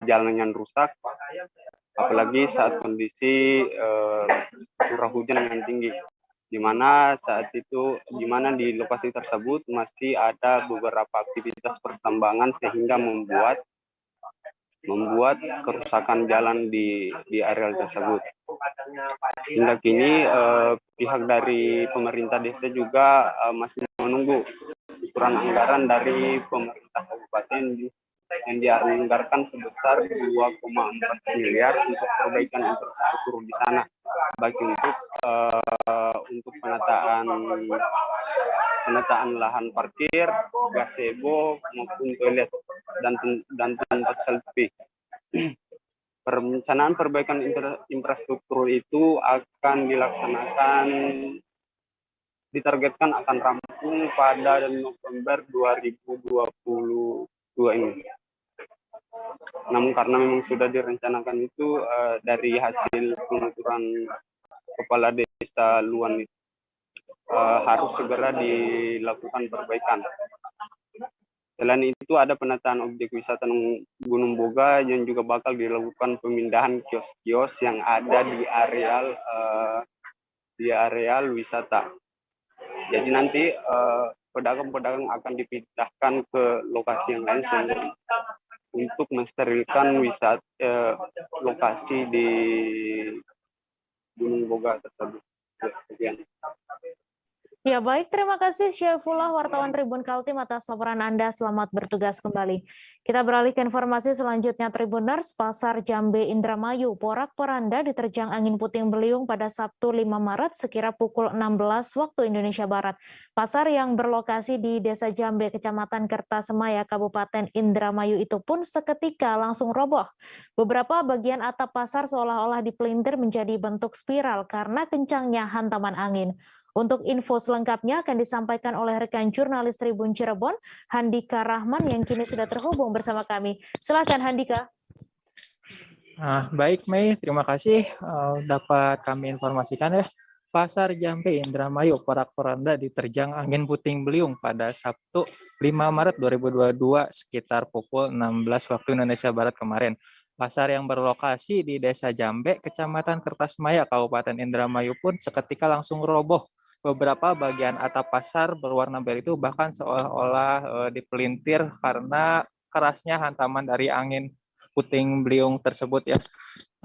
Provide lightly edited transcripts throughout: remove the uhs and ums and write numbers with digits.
jalan yang rusak, apalagi saat kondisi curah hujan yang tinggi, di mana di lokasi tersebut masih ada beberapa aktivitas pertambangan sehingga membuat kerusakan jalan di area tersebut. Hingga kini pihak dari pemerintah desa juga masih menunggu ukuran anggaran dari pemerintah kabupaten yang dianggarkan sebesar 2,4 miliar untuk perbaikan infrastruktur di sana, baik untuk penataan lahan parkir, gazebo maupun toilet dan tempat selfie. Perencanaan perbaikan infrastruktur itu akan ditargetkan akan rampung pada November 2022 ini. Namun karena memang sudah direncanakan itu dari hasil penuturan Kepala Desa Luan itu harus segera dilakukan perbaikan. Selain itu ada penataan objek wisata Gunung Boga yang juga bakal dilakukan pemindahan kios-kios yang ada di areal wisata. Jadi nanti pedagang-pedagang akan dipindahkan ke lokasi yang lain untuk mensterilkan lokasi di Gunung Boga tersebut. Sekian. Ya baik, terima kasih Syaifullah, wartawan Tribun Kaltim atas laporan Anda. Selamat bertugas kembali. Kita beralih ke informasi selanjutnya. Tribuners, Pasar Jambe Indramayu porak-poranda diterjang angin puting beliung pada Sabtu 5 Maret sekira pukul 16 waktu Indonesia Barat. Pasar yang berlokasi di Desa Jambe, Kecamatan Kertasemaya, Kabupaten Indramayu itu pun seketika langsung roboh. Beberapa bagian atap pasar seolah-olah dipelintir menjadi bentuk spiral karena kencangnya hantaman angin. Untuk info selengkapnya akan disampaikan oleh rekan jurnalis Tribun Cirebon, Handika Rahman, yang kini sudah terhubung bersama kami. Silakan Handika. Baik Mei, terima kasih dapat kami informasikan ya. Pasar Jambe Indramayu porak-poranda diterjang angin puting beliung pada Sabtu 5 Maret 2022 sekitar pukul 16 waktu Indonesia Barat kemarin. Pasar yang berlokasi di Desa Jambe, Kecamatan Kertasemaya, Kabupaten Indramayu pun seketika langsung roboh. Beberapa bagian atap pasar berwarna biru itu bahkan seolah-olah dipelintir karena kerasnya hantaman dari angin puting beliung tersebut ya.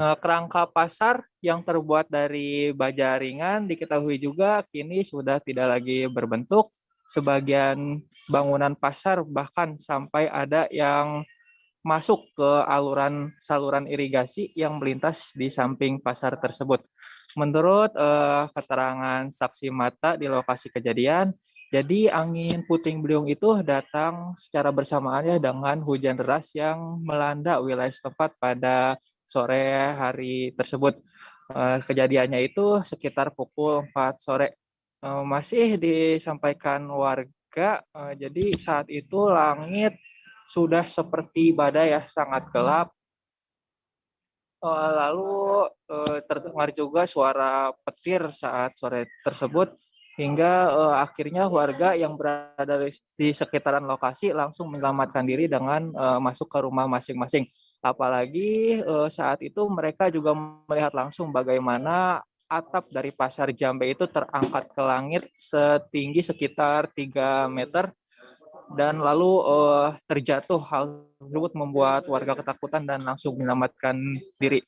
Kerangka pasar yang terbuat dari baja ringan diketahui juga kini sudah tidak lagi berbentuk. Sebagian bangunan pasar bahkan sampai ada yang masuk ke saluran irigasi yang melintas di samping pasar tersebut. Menurut keterangan saksi mata di lokasi kejadian, jadi angin puting beliung itu datang secara bersamaan ya dengan hujan deras yang melanda wilayah setempat pada sore hari tersebut. Kejadiannya itu sekitar pukul 4 sore. Masih disampaikan warga, jadi saat itu langit sudah seperti badai ya, sangat gelap. Lalu terdengar juga suara petir saat sore tersebut hingga akhirnya warga yang berada di sekitaran lokasi langsung menyelamatkan diri dengan masuk ke rumah masing-masing. Apalagi saat itu mereka juga melihat langsung bagaimana atap dari Pasar Jambe itu terangkat ke langit setinggi sekitar 3 meter. Dan lalu terjatuh. Hal tersebut membuat warga ketakutan dan langsung menyelamatkan diri.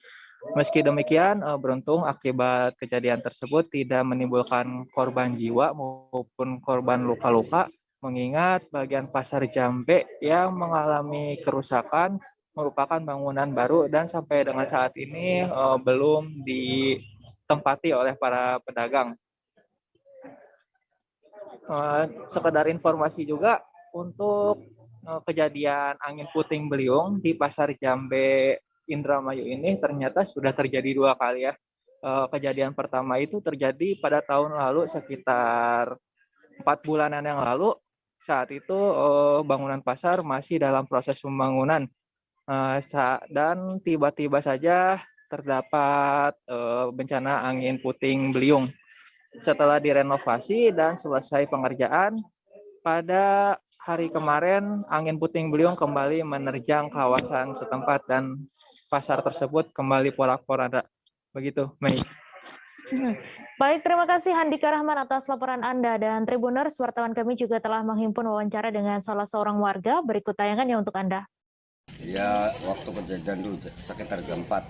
Meski demikian, beruntung akibat kejadian tersebut tidak menimbulkan korban jiwa maupun korban luka-luka, mengingat bagian Pasar Jambe yang mengalami kerusakan merupakan bangunan baru dan sampai dengan saat ini belum ditempati oleh para pedagang. Sekedar informasi juga, untuk kejadian angin puting beliung di Pasar Jambe Indramayu ini ternyata sudah terjadi 2 kali ya. Kejadian pertama itu terjadi pada tahun lalu sekitar 4 bulanan yang lalu. Saat itu bangunan pasar masih dalam proses pembangunan dan tiba-tiba saja terdapat bencana angin puting beliung. Setelah direnovasi dan selesai pengerjaan, pada hari kemarin angin puting beliung kembali menerjang kawasan setempat dan pasar tersebut kembali porak-poranda. Begitu, Mei. Baik, terima kasih Handika Rahman atas laporan Anda. Dan Tribuners, wartawan kami juga telah menghimpun wawancara dengan salah seorang warga. Berikut tayangannya untuk Anda. Ya, waktu kejadian dulu sekitar jam 4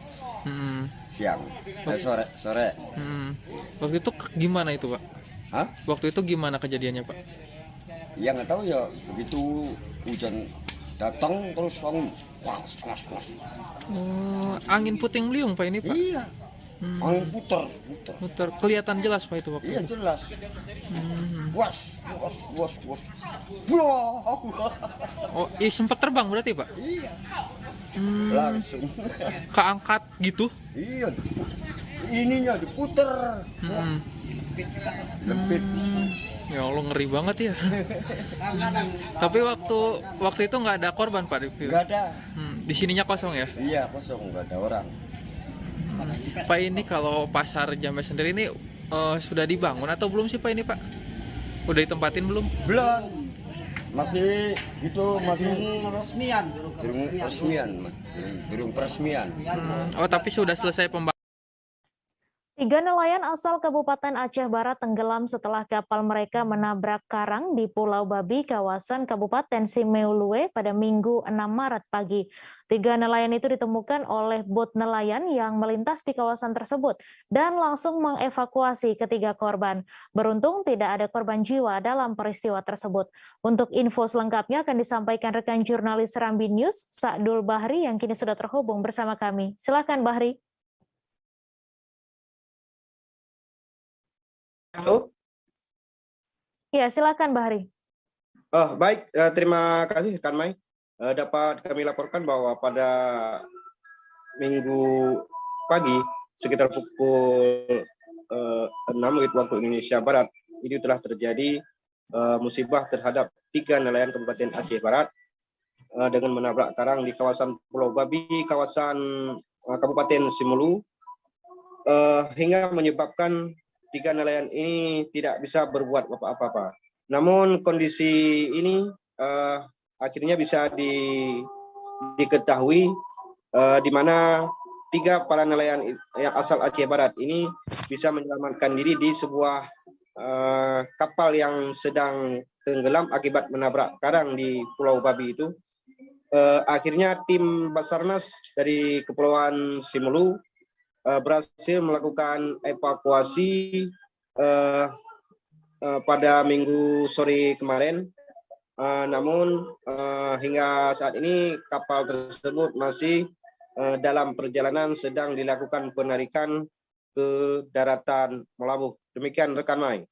siang, sore. Waktu itu gimana itu, Pak? Hah? Waktu itu gimana kejadiannya, Pak? Ya nggak tahu ya, begitu hujan datang terus langsung wah, Angin puting beliung, Pak, ini, Pak? Iya, angin puter. Muter. Kelihatan jelas, Pak, itu waktu Iya itu? jelas. Was. Oh, sempat terbang berarti, Pak? Iya. Langsung. Keangkat gitu? Iya. Ininya diputer. Lempit. Ya Allah, ngeri banget ya. Tapi waktu itu nggak ada korban, Pak? Nggak ada. Di sininya kosong ya? Iya kosong, nggak ada orang. Pak, ini kalau pasar Jambe sendiri ini sudah dibangun atau belum sih, Pak, ini, Pak? Udah ditempatin belum? Belum. Masih belum peresmian. Oh, tapi sudah selesai pembangunan. 3 nelayan asal Kabupaten Aceh Barat tenggelam setelah kapal mereka menabrak karang di Pulau Babi, kawasan Kabupaten Simeulue pada Minggu 6 Maret pagi. 3 nelayan itu ditemukan oleh bot nelayan yang melintas di kawasan tersebut dan langsung mengevakuasi ketiga korban. Beruntung tidak ada korban jiwa dalam peristiwa tersebut. Untuk info selengkapnya akan disampaikan rekan jurnalis Serambi News, Sa'dul Bahri, yang kini sudah terhubung bersama kami. Silakan, Bahri. Halo. Ya, silakan Bahri. Baik, terima kasih rekan Mai. Dapat kami laporkan bahwa pada Minggu pagi sekitar pukul 6 waktu Indonesia Barat ini telah terjadi musibah terhadap 3 nelayan Kabupaten Aceh Barat dengan menabrak karang di kawasan Pulau Babi, kawasan Kabupaten Simelu, hingga menyebabkan 3 nelayan ini tidak bisa berbuat apa-apa. Namun kondisi ini akhirnya bisa diketahui di mana 3 para nelayan yang asal Aceh Barat ini bisa menyelamatkan diri di sebuah kapal yang sedang tenggelam akibat menabrak karang di Pulau Babi itu. Akhirnya tim Basarnas dari Kepulauan Simelu berhasil melakukan evakuasi pada Minggu sore kemarin. Namun hingga saat ini kapal tersebut masih dalam perjalanan, sedang dilakukan penarikan ke daratan Melabuh. Demikian rekan Mai.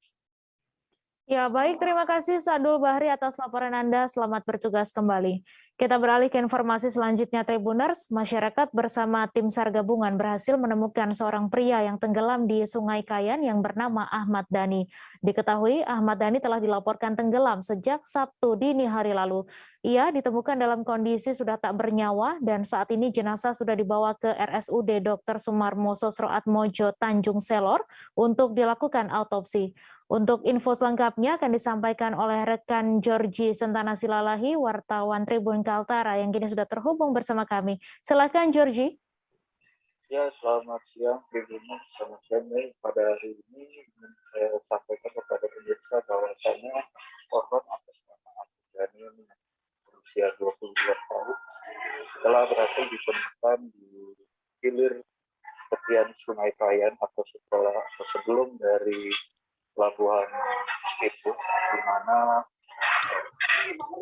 Ya, baik, terima kasih Sa'dul Bahri atas laporan Anda. Selamat bertugas kembali. Kita beralih ke informasi selanjutnya, Tribuners. Masyarakat bersama tim SAR gabungan berhasil menemukan seorang pria yang tenggelam di Sungai Kayan yang bernama Ahmad Dhani. Diketahui Ahmad Dhani telah dilaporkan tenggelam sejak Sabtu dini hari lalu. Ia ditemukan dalam kondisi sudah tak bernyawa dan saat ini jenazah sudah dibawa ke RSUD Dr. Sumarmo Sosro Atmojo Tanjung Selor untuk dilakukan autopsi. Untuk info selengkapnya akan disampaikan oleh rekan Georgie Sentana Silalahi, wartawan Tribun Kaltara yang kini sudah terhubung bersama kami. Silakan Georgie. Ya, selamat siang Tribuners, selamat siang. Pada hari ini ingin saya sampaikan kepada pemirsa bahwasannya korban atas nama Ahmad Dhani berusia 22 tahun telah berhasil ditemukan di hilir tepian Sungai Kayan atau sebelum dari Pelabuhan itu, di mana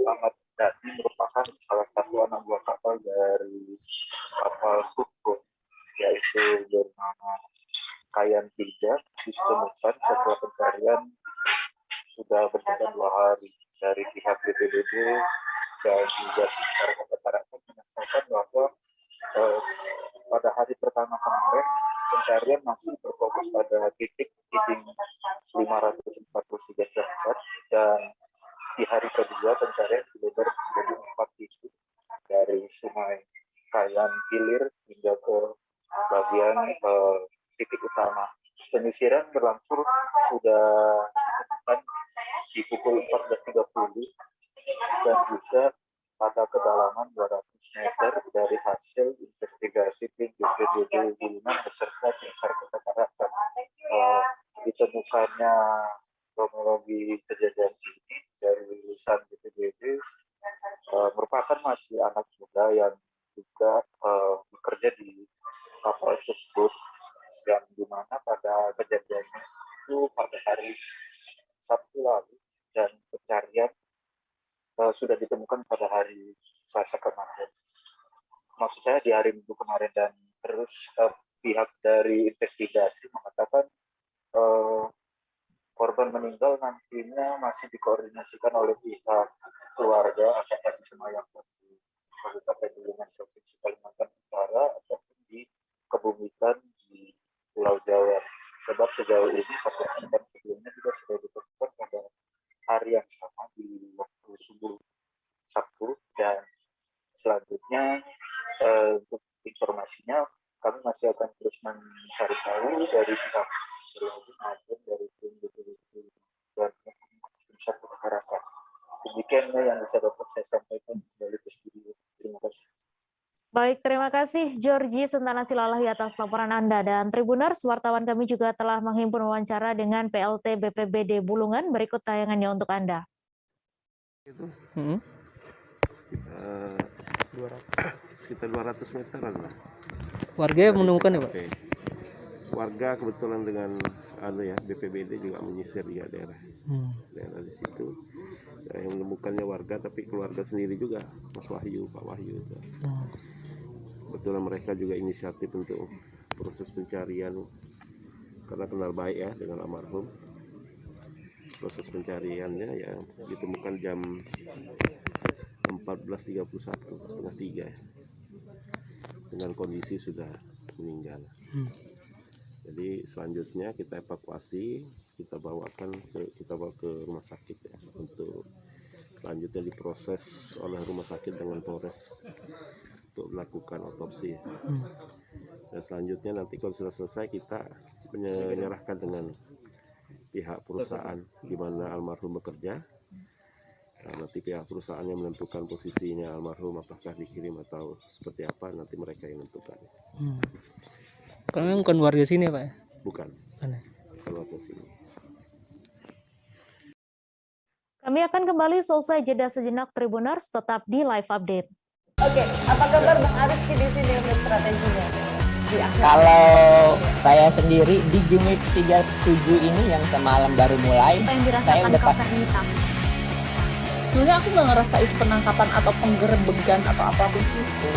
Ahmad Dhani merupakan salah satu anak buah kapal dari kapal Sukun, yaitu bernama Kayan 3, ditemukan setelah pencarian sudah berjalan 2 hari dari pihak BPBD dan juga para masyarakat menyatakan bahwa pada hari pertama kemarin pencarian masih berfokus pada titik 543 jasad dan di hari kedua pencarian dilebar menjadi 4 titik dari Sungai Kayan hilir hingga ke bagian titik utama. Penyisiran berlangsung sudah ditemukan di pukul 14.30 dan juga pada kedalaman 200 meter dari hasil investigasi tim BPBD Bulungan beserta tim SAR Kota Tarakan. Ditemukannya kronologi kejadian ini dari lulusan BPBD merupakan masih anak muda yang juga bekerja di kapal tersebut, yang dimana pada kejadiannya itu pada hari Sabtu lalu dan pencarian sudah ditemukan pada hari Selasa kemarin. Maksud saya di hari Minggu kemarin, dan terus pihak dari investigasi mengatakan korban meninggal nantinya masih dikoordinasikan oleh pihak keluarga apakah di Semayangkan di Kabupaten Bulungan Provinsi Kalimantan Utara ataupun dikebumikan di Pulau Jawa. Sebab sejauh ini sampai korban sebelumnya juga sudah ditemukan pada hari yang sama di waktu subuh Sabtu, dan selanjutnya untuk informasinya kami masih akan terus mencari tahu dari pihak berwajib maupun dari tim BPBD dan tim SAR Kota Tarakan. Demikian yang bisa dapat saya sampaikan dari studio. Terima kasih. Baik, terima kasih Georgie Sentana Silalahi atas laporan Anda. Dan Tribuners, wartawan kami juga telah menghimpun wawancara dengan PLT BPBD Bulungan. Berikut tayangannya untuk Anda. Sekitar 200 meter lah. Warga yang menemukan ya Pak? Oke. Warga kebetulan dengan BPBD juga menyisir di daerah di situ. Yang menemukannya warga, tapi keluarga sendiri juga, Mas Wahyu, Pak Wahyu. Kebetulan mereka juga inisiatif untuk proses pencarian karena kenal baik ya dengan almarhum. Proses pencariannya ya ditemukan jam 14.31, setengah 3 ya, dengan kondisi sudah meninggal. Jadi selanjutnya kita evakuasi, kita bawa ke rumah sakit ya, untuk selanjutnya diproses oleh rumah sakit dengan Polres untuk melakukan otopsi. Dan selanjutnya nanti kalau sudah selesai kita menyerahkan dengan pihak perusahaan di mana almarhum bekerja. Nah, nanti pihak perusahaan yang menentukan posisinya almarhum, apakah dikirim atau seperti apa, nanti mereka yang menentukan. Kalian bukan warga sini Pak? Bukan. Mana? Warga sini. Kami akan kembali selesai jeda sejenak Tribuners, tetap di Live Update. Oke, apa kabar Bang Arifki di sini untuk strateginya? Kalau saya sendiri di Jumit 37 ini yang semalam baru mulai, saya udah pasti. Sebenarnya aku nggak ngerasa itu penangkapan atau penggerebegan atau apapun itu,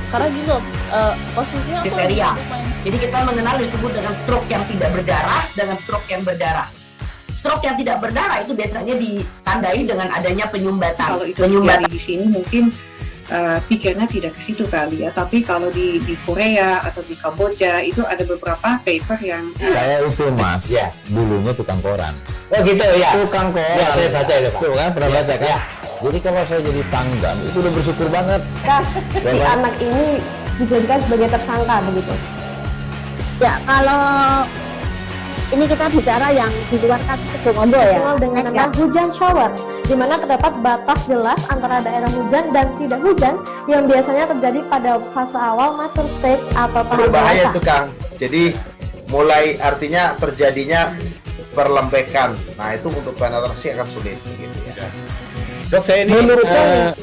karena gitu posisinya aku kriteria. Jadi kita mengenal disebut dengan stroke yang tidak berdarah dengan stroke yang berdarah. Stroke yang tidak berdarah itu biasanya ditandai dengan adanya penyumbatan. Kalau itu terjadi di sini mungkin pikirnya tidak ke situ kali ya, tapi kalau di Korea atau di Kamboja itu ada beberapa paper yang saya itu Mas, ya, dulunya tukang koran. Oh gitu ya. Tukang koran. Ya, saya baca itu Pak. Tuh kan pernah baca kan? Ya. Jadi kalau saya jadi pangdam itu udah bersyukur banget. Si anak ini dijadikan sebagai tersangka begitu. Ya, kalau ini kita bicara yang di luar kasus Gombo ya. Dengan nama hujan shower, di mana terdapat batas jelas antara daerah hujan dan tidak hujan yang biasanya terjadi pada fase awal mature stage atau tahap berbahaya itu Kang. Jadi mulai artinya terjadinya perlembekan. Nah itu untuk penetrasi akan sulit. Gitu ya. Dok saya ini menurut saya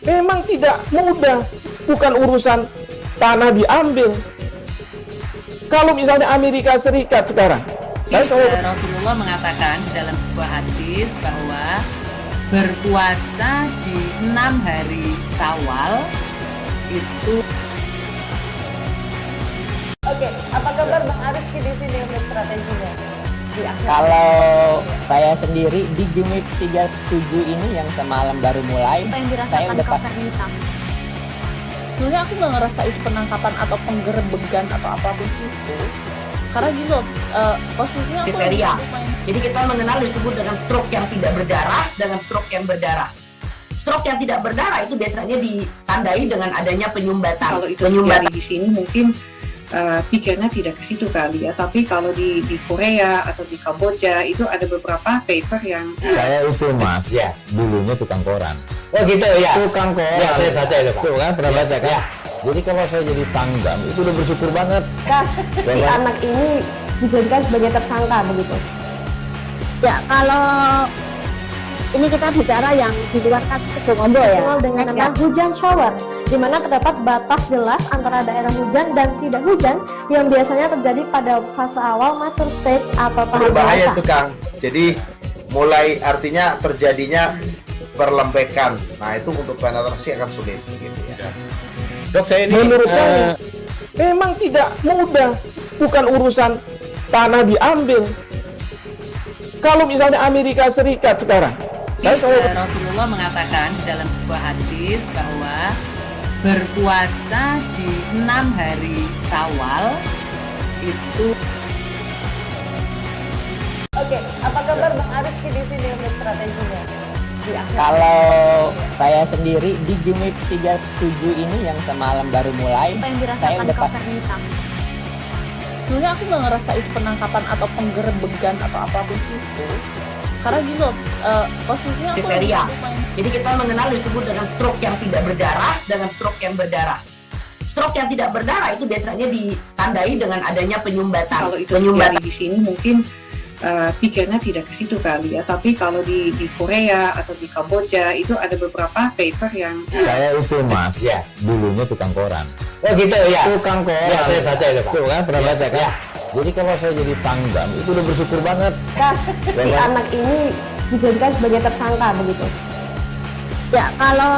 memang tidak mudah, bukan urusan tanah diambil. Kalau misalnya Amerika Serikat sekarang. Rasulullah mengatakan dalam sebuah hadis bahwa berpuasa di 6 hari Syawal itu. Oke, apa kabar Bang Arifki di sini untuk strateginya? Kalau saya sendiri di Jumit 37 ini yang semalam baru mulai, saya udah pasti. Sebenarnya aku nggak ngerasa itu penangkapan atau penggerebegan atau apapun itu, karena gitu posisinya kriteria. Jadi kita mengenal disebut dengan stroke yang tidak berdarah dengan stroke yang berdarah. Stroke yang tidak berdarah itu biasanya ditandai dengan adanya penyumbatan. Kalau itu terjadi di sini mungkin pikirnya tidak ke situ kali ya. Tapi kalau di Korea atau di Kamboja itu ada beberapa paper yang Saya itu Mas, dulunya tukang koran. Oh gitu ya. Tukang koran. Ya, saya baca itu Pak. Tuh kan, pernah baca kan? Ya. Jadi kalau saya jadi pangdam, itu udah bersyukur banget. Si anak ini dijadikan sebagai tersangka begitu. Ya, kalau ini kita bicara yang di luar kasus Sebongombo ya. Dikenal dengan nama hujan shower, di mana terdapat batas jelas antara daerah hujan dan tidak hujan yang biasanya terjadi pada fase awal mature stage atau tahap Berbahaya dewasa. tuh Kang. Jadi mulai artinya terjadinya perlembekan. Nah itu untuk penetrasi akan sulit gitu ya. Dok, saya ini menurut saya memang tidak mudah, bukan urusan tanah diambil. Kalau misalnya Amerika Serikat sekarang, Rasulullah mengatakan di dalam sebuah hadis bahwa berpuasa di 6 hari Syawal itu. Oke, apa kabar Bang Arifki di sini untuk strateginya? Kalau saya sendiri di Jumit 37 ini yang semalam baru mulai, Apa yang saya dirasakan udah Kauser hitam? Sebenarnya aku nggak ngerasa itu penangkapan atau penggerebegan atau apapun itu, karena gini loh, posisinya aku Kriteria. Jadi kita mengenal disebut dengan stroke yang tidak berdarah dengan stroke yang berdarah. Stroke yang tidak berdarah itu biasanya ditandai dengan adanya penyumbatan. Kalau itu terjadi di sini mungkin pikirnya tidak ke situ kali ya. Tapi kalau di Korea atau di Kamboja itu ada beberapa paper yang Saya itu Mas, dulunya tukang koran. Oh gitu ya. Tukang koran. Ya, saya baca itu Pak. Tuh kan, pernah baca kan? Ya. Jadi kalau saya jadi pangdam, itu udah bersyukur banget. Si anak ini dijadikan sebagai tersangka begitu. Ya, kalau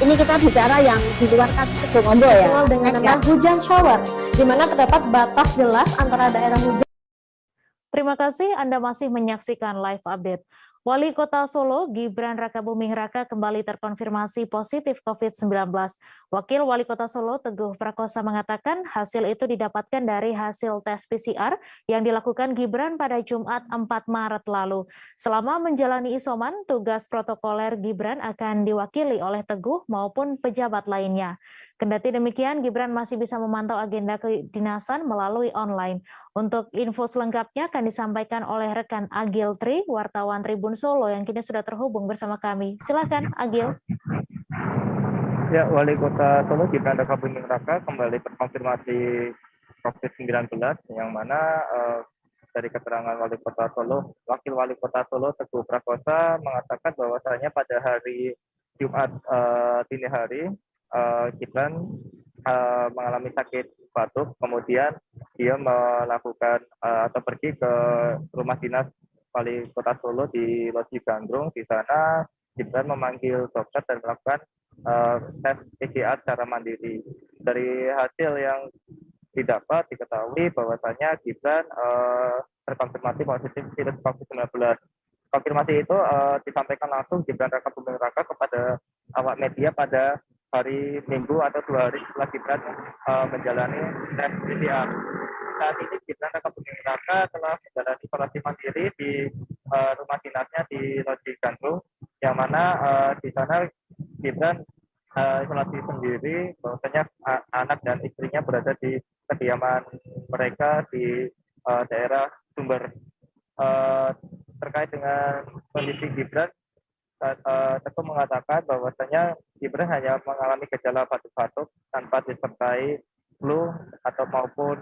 ini kita bicara yang di luar kasus Sebongombo ya. Dikenal dengan nama hujan shower, di mana terdapat batas jelas antara daerah hujan. Terima kasih Anda masih menyaksikan live update. Wali Kota Solo, Gibran Rakabuming Raka kembali terkonfirmasi positif COVID-19. Wakil Wali Kota Solo, Teguh Prakosa mengatakan hasil itu didapatkan dari hasil tes PCR yang dilakukan Gibran pada Jumat 4 Maret lalu. Selama menjalani isoman, tugas protokoler Gibran akan diwakili oleh Teguh maupun pejabat lainnya. Kendati demikian, Gibran masih bisa memantau agenda kedinasan melalui online. Untuk info selengkapnya akan disampaikan oleh rekan Agil Tri, wartawan Tribun Solo yang kini sudah terhubung bersama kami. Silakan, Agil. Ya, Wali Kota Solo Gibran Rakabuming Raka kembali terkonfirmasi COVID-19 yang mana dari keterangan Wali Kota Solo, Wakil Wali Kota Solo Teguh Prakosa mengatakan bahwasanya pada hari Jumat dini hari Gibran mengalami sakit batuk, kemudian dia melakukan atau pergi ke rumah dinas Wali Kota Solo di Loji Gandrung. Di sana Gibran memanggil dokter dan melakukan tes PCR secara mandiri. Dari hasil yang didapat diketahui bahwasanya Gibran terkonfirmasi positif virus COVID-19. Konfirmasi itu disampaikan langsung Gibran Rakabuming Raka kepada awak media pada hari Minggu atau 2 hari setelah Gibran menjalani tes PCR. Saat ini Gibran Rakabuming Raka telah menjalani isolasi mandiri di rumah dinasnya di Loji Gandrung, yang mana di sana Gibran isolasi sendiri, bahwasanya anak dan istrinya berada di kediaman mereka di daerah Sumber. Terkait dengan kondisi Gibran, Teguh mengatakan bahwasanya Gibran hanya mengalami gejala batuk-batuk tanpa disertai flu atau maupun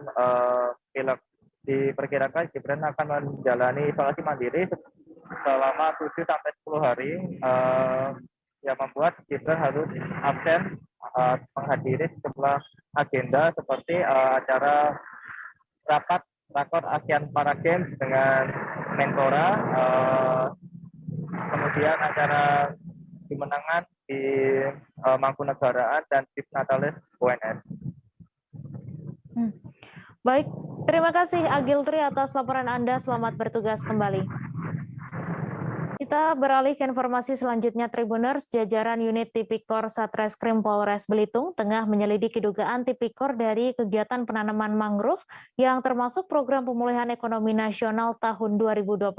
pilek. Diperkirakan Gibran akan menjalani isolasi mandiri selama 7 sampai 10 hari, yang membuat Gibran harus absen menghadiri sejumlah agenda seperti acara rapat rakor ASEAN Para Games dengan Menpora, kemudian acara kemenangan di Mangkunegaraan dan Tips Natalis UNS. Baik, terima kasih Agil Tri atas laporan Anda. Selamat bertugas kembali. Kita beralih ke informasi selanjutnya, Tribuners. Jajaran unit Tipikor Satreskrim Polres Belitung tengah menyelidiki dugaan Tipikor dari kegiatan penanaman mangrove yang termasuk program pemulihan ekonomi nasional tahun 2021.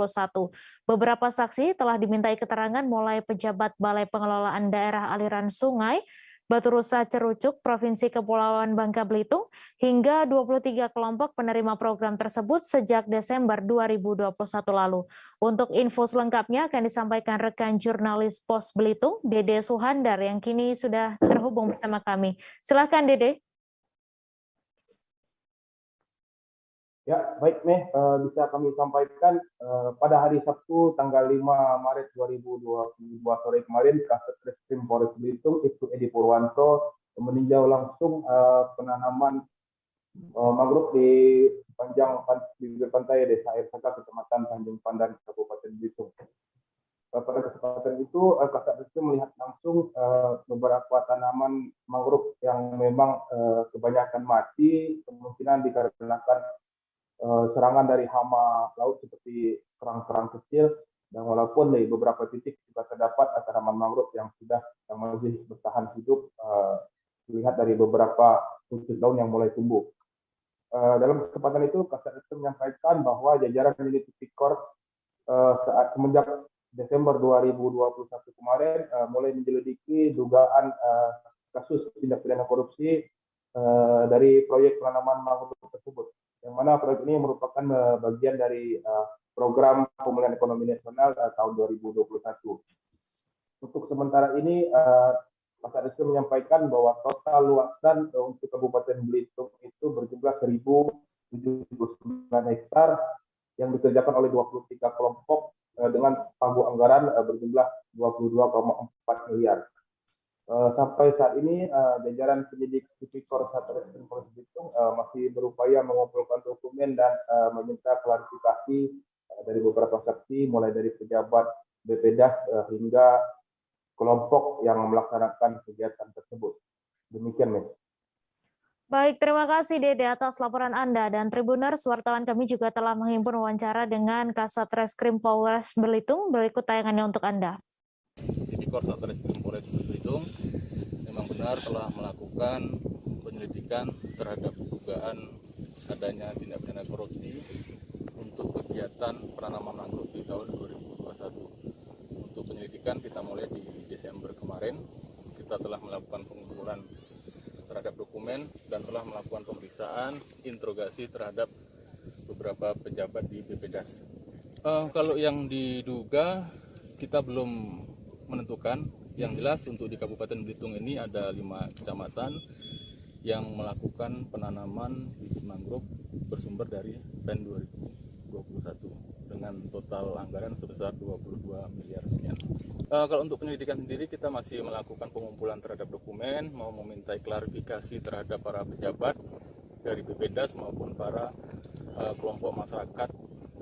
Beberapa saksi telah dimintai keterangan mulai pejabat Balai Pengelolaan Daerah Aliran Sungai, Batu Rusa Cerucuk, Provinsi Kepulauan Bangka Belitung, hingga 23 kelompok penerima program tersebut sejak Desember 2021 lalu. Untuk info selengkapnya akan disampaikan rekan jurnalis Pos Belitung, Dede Suhandar, yang kini sudah terhubung bersama kami. Silakan, Dede. Ya, baik Meh, bisa kami sampaikan pada hari Sabtu tanggal 5 Maret 2022 sore kemarin, Kasat Reskrim Polres Belitung, Ibtu Edi Purwanto meninjau langsung penanaman mangrove di sepanjang bibir pantai Desa Air Saka, Kecamatan Tanjung Pandan, Kabupaten Belitung. Pada kesempatan itu, Kasat Reskrim melihat langsung beberapa tanaman mangrove yang memang kebanyakan mati, kemungkinan dikarenakan serangan dari hama laut seperti kerang-kerang kecil, dan walaupun di beberapa titik juga terdapat tanaman mangrove yang masih bertahan hidup, dilihat dari beberapa pucuk daun yang mulai tumbuh. Dalam kesempatan itu, Kasat Reskrim menyampaikan bahwa jajaran unit tipikor semenjak Desember 2021 kemarin mulai menyelidiki dugaan kasus tindak pidana korupsi dari proyek penanaman mangrove tersebut, yang mana proyek ini merupakan bagian dari program pemulihan ekonomi nasional tahun 2021. Untuk sementara ini, Kasat Reskrim menyampaikan bahwa total luasan untuk Kabupaten Belitung itu berjumlah 1.079 hektar yang dikerjakan oleh 23 kelompok dengan pagu anggaran berjumlah 22,4 miliar. Sampai saat ini jajaran penyidik tipikor Satreskrim Polres Belitung masih berupaya mengumpulkan dokumen dan meminta klarifikasi dari beberapa saksi, mulai dari pejabat BPDAS hingga kelompok yang melaksanakan kegiatan tersebut. Demikian, Mas. Baik, terima kasih Dede atas laporan Anda. Dan Tribuners, wartawan kami juga telah menghimpun wawancara dengan Kasat Reskrim Polres Belitung. Berikut tayangannya untuk Anda. Tipikor Satreskrim Polres Belitung memang benar telah melakukan penyelidikan terhadap dugaan adanya tindak pidana korupsi untuk kegiatan penanaman mangrove di tahun 2021. Untuk penyelidikan kita mulai di Desember kemarin. Kita telah melakukan pengumpulan terhadap dokumen dan telah melakukan pemeriksaan, interogasi terhadap beberapa pejabat di BPDAS. Kalau yang diduga kita belum menentukan. Yang jelas untuk di Kabupaten Belitung ini ada 5 kecamatan yang melakukan penanaman bibit mangrove bersumber dari PEN 2021 dengan total anggaran sebesar 22 miliar sekian. Kalau untuk penyelidikan sendiri kita masih melakukan pengumpulan terhadap dokumen, mau memintai klarifikasi terhadap para pejabat dari BPDAS maupun para kelompok masyarakat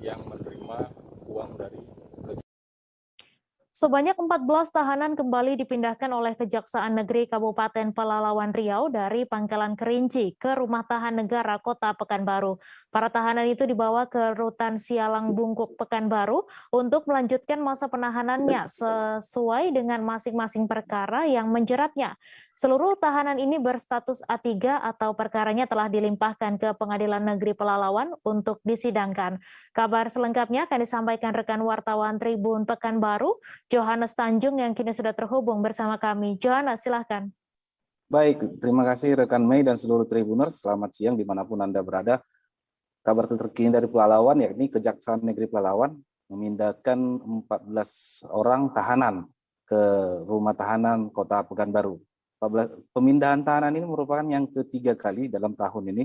yang menerima uang dari Sebanyak 14 tahanan kembali dipindahkan oleh Kejaksaan Negeri Kabupaten Pelalawan Riau dari Pangkalan Kerinci ke Rumah Tahan Negara Kota Pekanbaru. Para tahanan itu dibawa ke Rutan Sialang Bungkuk Pekanbaru untuk melanjutkan masa penahanannya sesuai dengan masing-masing perkara yang menjeratnya. Seluruh tahanan ini berstatus A3 atau perkaranya telah dilimpahkan ke Pengadilan Negeri Pelalawan untuk disidangkan. Kabar selengkapnya akan disampaikan rekan wartawan Tribun Pekanbaru, Johannes Tanjung, yang kini sudah terhubung bersama kami. Johannes, silahkan. Baik, terima kasih rekan Mei dan seluruh Tribuners. Selamat siang dimanapun Anda berada. Kabar terkini dari Pelalawan, yakni Kejaksaan Negeri Pelalawan memindahkan 14 orang tahanan ke Rumah Tahanan Kota Pekanbaru. Pemindahan tahanan ini merupakan yang ketiga kali dalam tahun ini,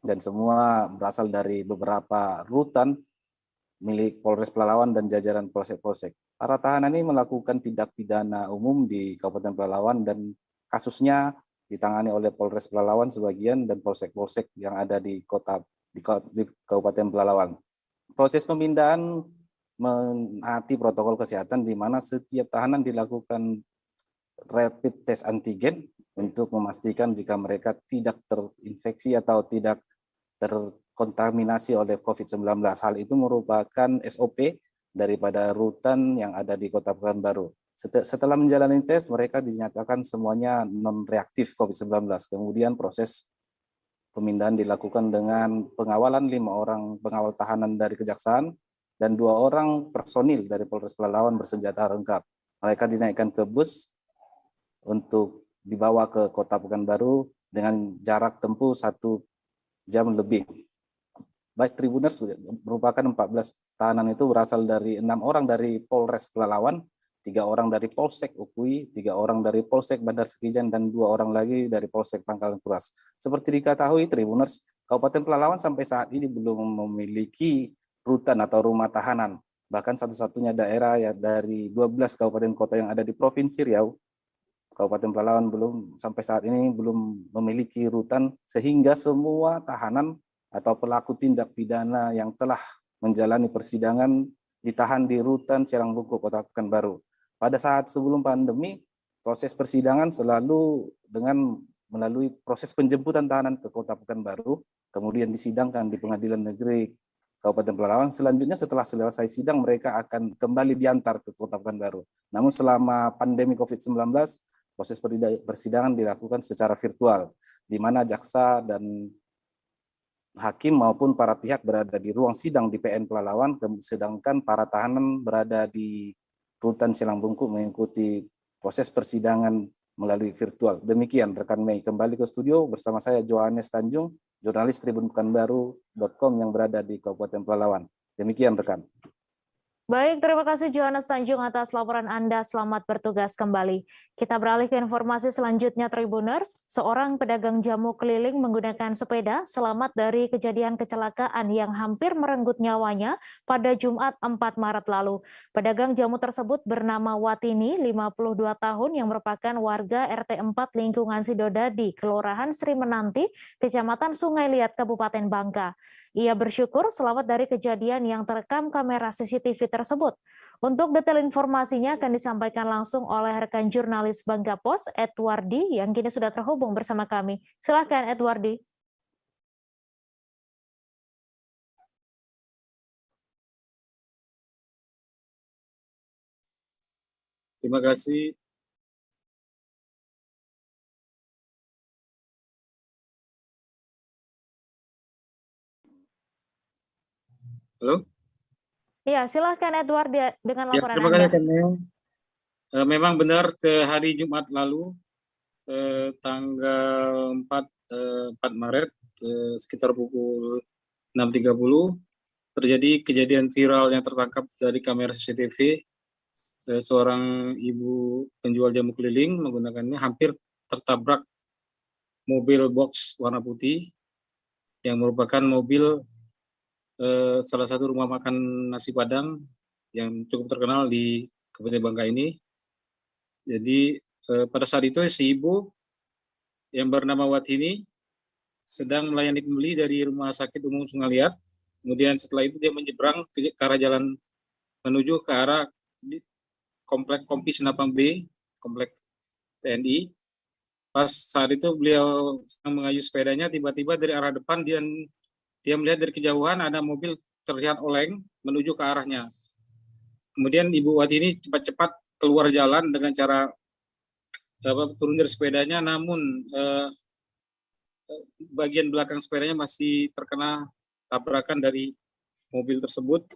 dan semua berasal dari beberapa rutan milik Polres Pelalawan dan jajaran polsek-polsek. Para tahanan ini melakukan tindak pidana umum di Kabupaten Pelalawan dan kasusnya ditangani oleh Polres Pelalawan sebagian dan polsek-polsek yang ada di Kabupaten Pelalawan. Proses pemindahan menaati protokol kesehatan di mana setiap tahanan dilakukan rapid test antigen untuk memastikan jika mereka tidak terinfeksi atau tidak terkontaminasi oleh COVID-19. Hal itu merupakan SOP daripada rutan yang ada di Kota Pekanbaru. Setelah menjalani tes, mereka dinyatakan semuanya non-reaktif COVID-19. Kemudian proses pemindahan dilakukan dengan pengawalan 5 orang pengawal tahanan dari Kejaksaan dan 2 orang personil dari Polres Pelalawan bersenjata lengkap. Mereka dinaikkan ke bus untuk dibawa ke Kota Pekanbaru dengan jarak tempuh 1 jam lebih. Baik Tribuners, merupakan 14 tahanan itu berasal dari 6 orang dari Polres Pelalawan, 3 orang dari Polsek Ukui, 3 orang dari Polsek Bandar Sekijan, dan 2 orang lagi dari Polsek Pangkalan Kuras. Seperti diketahui Tribuners, Kabupaten Pelalawan sampai saat ini belum memiliki rutan atau rumah tahanan. Bahkan satu-satunya daerah ya dari 12 kabupaten kota yang ada di Provinsi Riau, Kabupaten Pelalawan sampai saat ini belum memiliki rutan, sehingga semua tahanan atau pelaku tindak pidana yang telah menjalani persidangan ditahan di rutan Celangbungku, Kota Pekanbaru. Pada saat sebelum pandemi, proses persidangan selalu dengan melalui proses penjemputan tahanan ke Kota Pekanbaru, kemudian disidangkan di Pengadilan Negeri Kabupaten Pelalawan. Selanjutnya setelah selesai sidang, mereka akan kembali diantar ke Kota Pekanbaru. Namun selama pandemi COVID-19, proses persidangan dilakukan secara virtual, di mana jaksa dan hakim maupun para pihak berada di ruang sidang di PN Pelalawan, sedangkan para tahanan berada di rutan Celangbungku mengikuti proses persidangan melalui virtual. Demikian rekan Mei, kembali ke studio bersama saya Johannes Tanjung, jurnalis tribunpekanbaru.com yang berada di Kabupaten Pelalawan. Demikian rekan. Baik, terima kasih Johannes Tanjung atas laporan Anda. Selamat bertugas kembali. Kita beralih ke informasi selanjutnya Tribuners. Seorang pedagang jamu keliling menggunakan sepeda selamat dari kejadian kecelakaan yang hampir merenggut nyawanya pada Jumat 4 Maret lalu. Pedagang jamu tersebut bernama Watini, 52 tahun, yang merupakan warga RT 4 lingkungan Sidodadi, Kelurahan Sri Menanti, Kecamatan Sungai Liat, Kabupaten Bangka. Ia bersyukur selamat dari kejadian yang terekam kamera CCTV tersebut. Untuk detail informasinya akan disampaikan langsung oleh rekan jurnalis Bangka Pos, Edwardi, yang kini sudah terhubung bersama kami. Silakan Edwardi. Terima kasih. Halo? Iya, silahkan Edward dengan laporan terima kasih, Anda. Memang benar ke hari Jumat lalu, tanggal 4 Maret, sekitar pukul 6.30, terjadi kejadian viral yang tertangkap dari kamera CCTV. Seorang ibu penjual jamu keliling menggunakannya hampir tertabrak mobil box warna putih yang merupakan mobil salah satu rumah makan nasi Padang yang cukup terkenal di Kabupaten Bangka ini. Jadi pada saat itu si ibu yang bernama Watini sedang melayani pembeli dari Rumah Sakit Umum Sungai Liat. Kemudian setelah itu dia menyeberang ke arah jalan menuju ke arah Komplek Kompi Senapang B, Komplek TNI. Pas saat itu beliau sedang mengayuh sepedanya, tiba-tiba dari arah depan dia melihat dari kejauhan ada mobil terlihat oleng menuju ke arahnya. Kemudian Ibu Watini cepat-cepat keluar jalan dengan cara turun dari sepedanya, namun bagian belakang sepedanya masih terkena tabrakan dari mobil tersebut,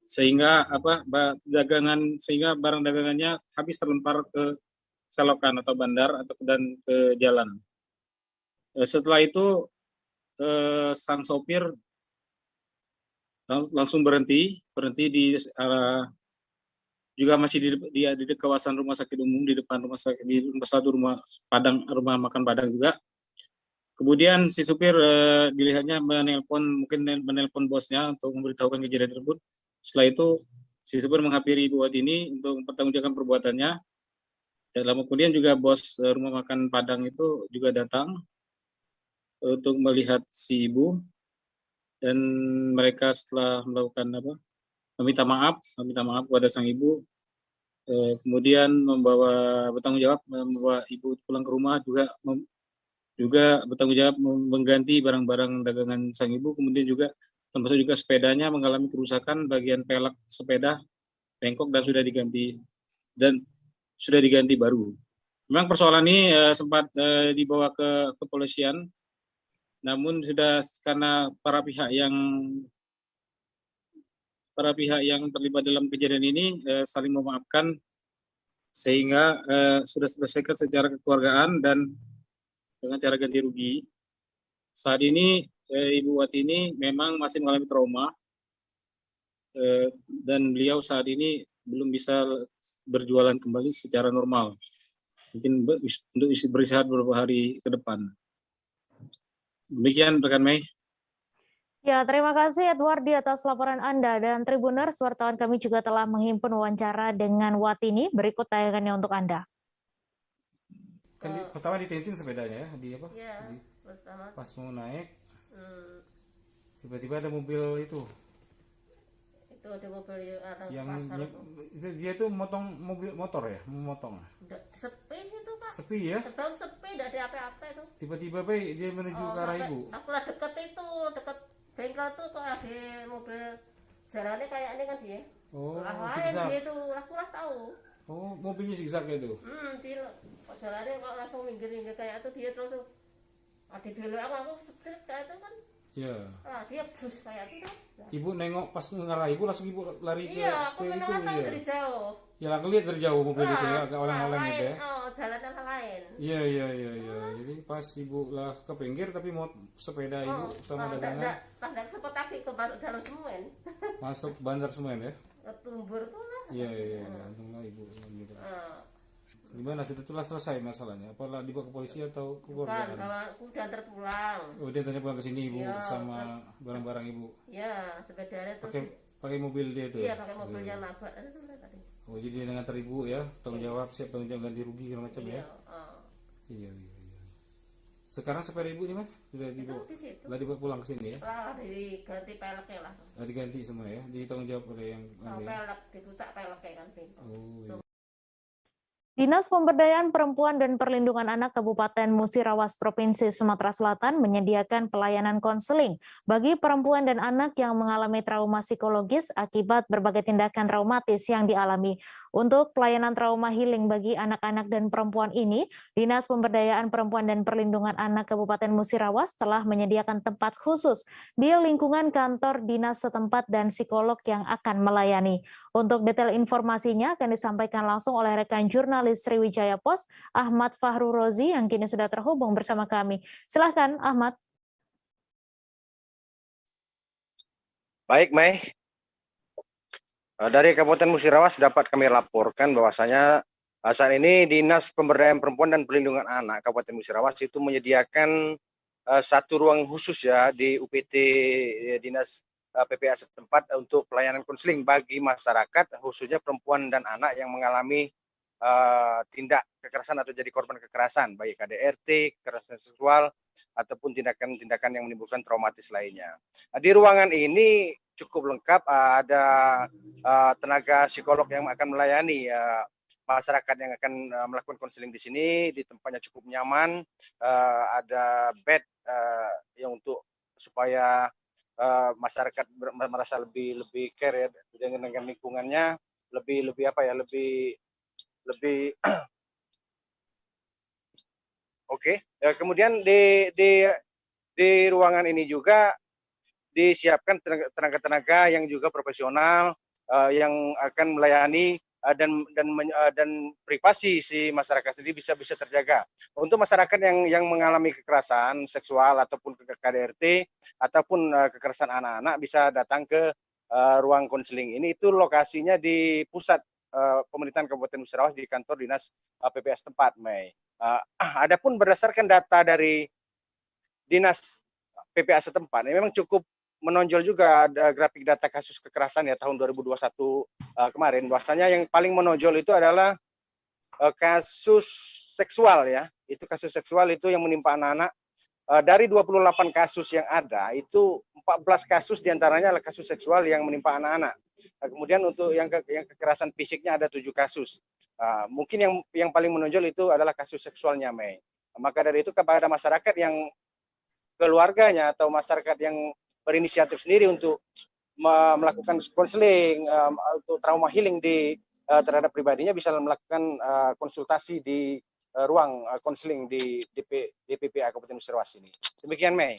sehingga barang dagangannya habis terlempar ke selokan atau bandar dan ke jalan. Setelah itu sang sopir langsung berhenti di arah, juga masih di kawasan Rumah Sakit Umum, di depan rumah makan Padang juga. Kemudian si supir dilihatnya menelpon bosnya untuk memberitahukan kejadian tersebut. Setelah itu si supir menghampiri Ibu Watini untuk mempertanggungjawabkan perbuatannya. Dan kemudian juga bos rumah makan Padang itu juga datang untuk melihat si ibu, dan mereka setelah melakukan meminta maaf kepada sang ibu, kemudian bertanggung jawab membawa ibu pulang ke rumah, juga bertanggung jawab mengganti barang-barang dagangan sang ibu, kemudian juga termasuk juga sepedanya mengalami kerusakan, bagian pelek sepeda bengkok dan sudah diganti baru. Memang persoalan ini sempat dibawa ke kepolisian, namun sudah karena para pihak yang terlibat dalam kejadian ini saling memaafkan, sehingga sudah selesaikan secara kekeluargaan dan dengan cara ganti rugi. Saat ini Ibu Wati ini memang masih mengalami trauma dan beliau saat ini belum bisa berjualan kembali secara normal. Mungkin untuk beristirahat beberapa hari ke depan. Demikian rekan Mei. Ya, terima kasih Edward di atas laporan Anda. Dan Tribuners, wartawan kami juga telah menghimpun wawancara dengan Watini. Berikut tayangannya untuk Anda. Kan pertama ditentin sepedanya ya, di apa? Iya, pertama. Pas mau naik, tiba-tiba ada mobil itu. Itu ada mobil arah yang pasar dia tuh motong mobil motor ya, memotong. Sepi itu Pak. Sepi ya? Terus sepi, tidak ada apa-apa itu. Tiba-tiba dia menuju ke arah ibu. Aku lah deket itu, deket bengkel tuh kok ada mobil jalannya kayak ini kan dia. Oh, lain dia itu, aku lah tahu. Oh, mobilnya zigzag itu. Dia kok jalannya kok langsung minggir-minggir kayak itu, dia terus ada belok aku speed kayak itu kan. Iya. Dia bus kayak itu kan. Ibu nengok pas ngarah ibu langsung ibu lari ke aku itu tahu dari jauh. Ya lah ngeliat dari jauh mobil itu ya, agak oleng-oleng gitu ya. Oh, jalanan lain. Iya. Jadi pas ibu lah ke pinggir tapi mau sepeda ibu sama dagangan. Tidak sempat tapi ke dalam semen. Masuk bandar semen ya. Tumbur tuh lah. Iya. Untunglah ibu gitu. Gimana setelah selesai masalahnya? Apalah dibawa ke polisi atau ke keluarga? Aku udah terpulang. Oh, dia tanya pulang ke sini ibu sama barang-barang ibu. Iya, sepedanya terus. Pakai mobil dia tuh. Iya, pakai mobil yang nabrak itu tadi. Oh, jadi dia dengan teribu ya, tanggung jawab, siap tanggung jawab ganti rugi segala macam ya. Iya. Sekarang sepeda ibu di mana? Sudah dibawa. Lah dibawa pulang ke sini ya? Lah diganti peleknya lah. Diganti semua ya, ditanggung jawab oleh yang pelek, dipucak peleknya kan. Oh, iya. Dinas Pemberdayaan Perempuan dan Perlindungan Anak Kabupaten Musirawas Provinsi Sumatera Selatan menyediakan pelayanan konseling bagi perempuan dan anak yang mengalami trauma psikologis akibat berbagai tindakan traumatis yang dialami. Untuk pelayanan trauma healing bagi anak-anak dan perempuan ini, Dinas Pemberdayaan Perempuan dan Perlindungan Anak Kabupaten Musirawas telah menyediakan tempat khusus di lingkungan kantor dinas setempat dan psikolog yang akan melayani. Untuk detail informasinya akan disampaikan langsung oleh rekan jurnalis Sriwijaya Pos, Ahmad Fahru Rozi, yang kini sudah terhubung bersama kami. Silahkan, Ahmad. Baik, Mei. Dari Kabupaten Musirawas dapat kami laporkan bahwasanya saat ini Dinas Pemberdayaan Perempuan dan Perlindungan Anak Kabupaten Musirawas itu menyediakan satu ruang khusus ya di UPT Dinas PPA setempat untuk pelayanan konseling bagi masyarakat khususnya perempuan dan anak yang mengalami tindak kekerasan atau jadi korban kekerasan, baik KDRT, kekerasan seksual, ataupun tindakan-tindakan yang menimbulkan traumatis lainnya. Di ruangan ini cukup lengkap, ada tenaga psikolog yang akan melayani masyarakat yang akan melakukan konseling di sini. Di tempatnya cukup nyaman, ada bed yang untuk supaya masyarakat merasa lebih care ya dengan lingkungannya, lebih Oke. Kemudian di ruangan ini juga disiapkan tenaga-tenaga yang juga profesional yang akan melayani dan privasi si masyarakat sendiri bisa terjaga. Untuk masyarakat yang mengalami kekerasan seksual ataupun KDRT ataupun kekerasan anak-anak bisa datang ke ruang konseling ini. Itu lokasinya di pusat pemerintahan Kabupaten Musirawas di kantor dinas PPA setempat, Mei. Adapun berdasarkan data dari dinas PPA setempat, ini memang cukup menonjol juga ada grafik data kasus kekerasan ya tahun 2021 kemarin. Bahwasanya yang paling menonjol itu adalah kasus seksual ya. Itu kasus seksual itu yang menimpa anak-anak. Dari 28 kasus yang ada, itu 14 kasus diantaranya adalah kasus seksual yang menimpa anak-anak. Kemudian untuk yang kekerasan fisiknya ada 7 kasus. Mungkin yang paling menonjol itu adalah kasus seksualnya, Mei. Maka dari itu kepada masyarakat yang keluarganya atau masyarakat yang berinisiatif sendiri untuk melakukan konseling untuk trauma healing terhadap pribadinya bisa melakukan konsultasi di ruang konseling di DPPA Kabupaten Musirawas ini. Demikian, Mei.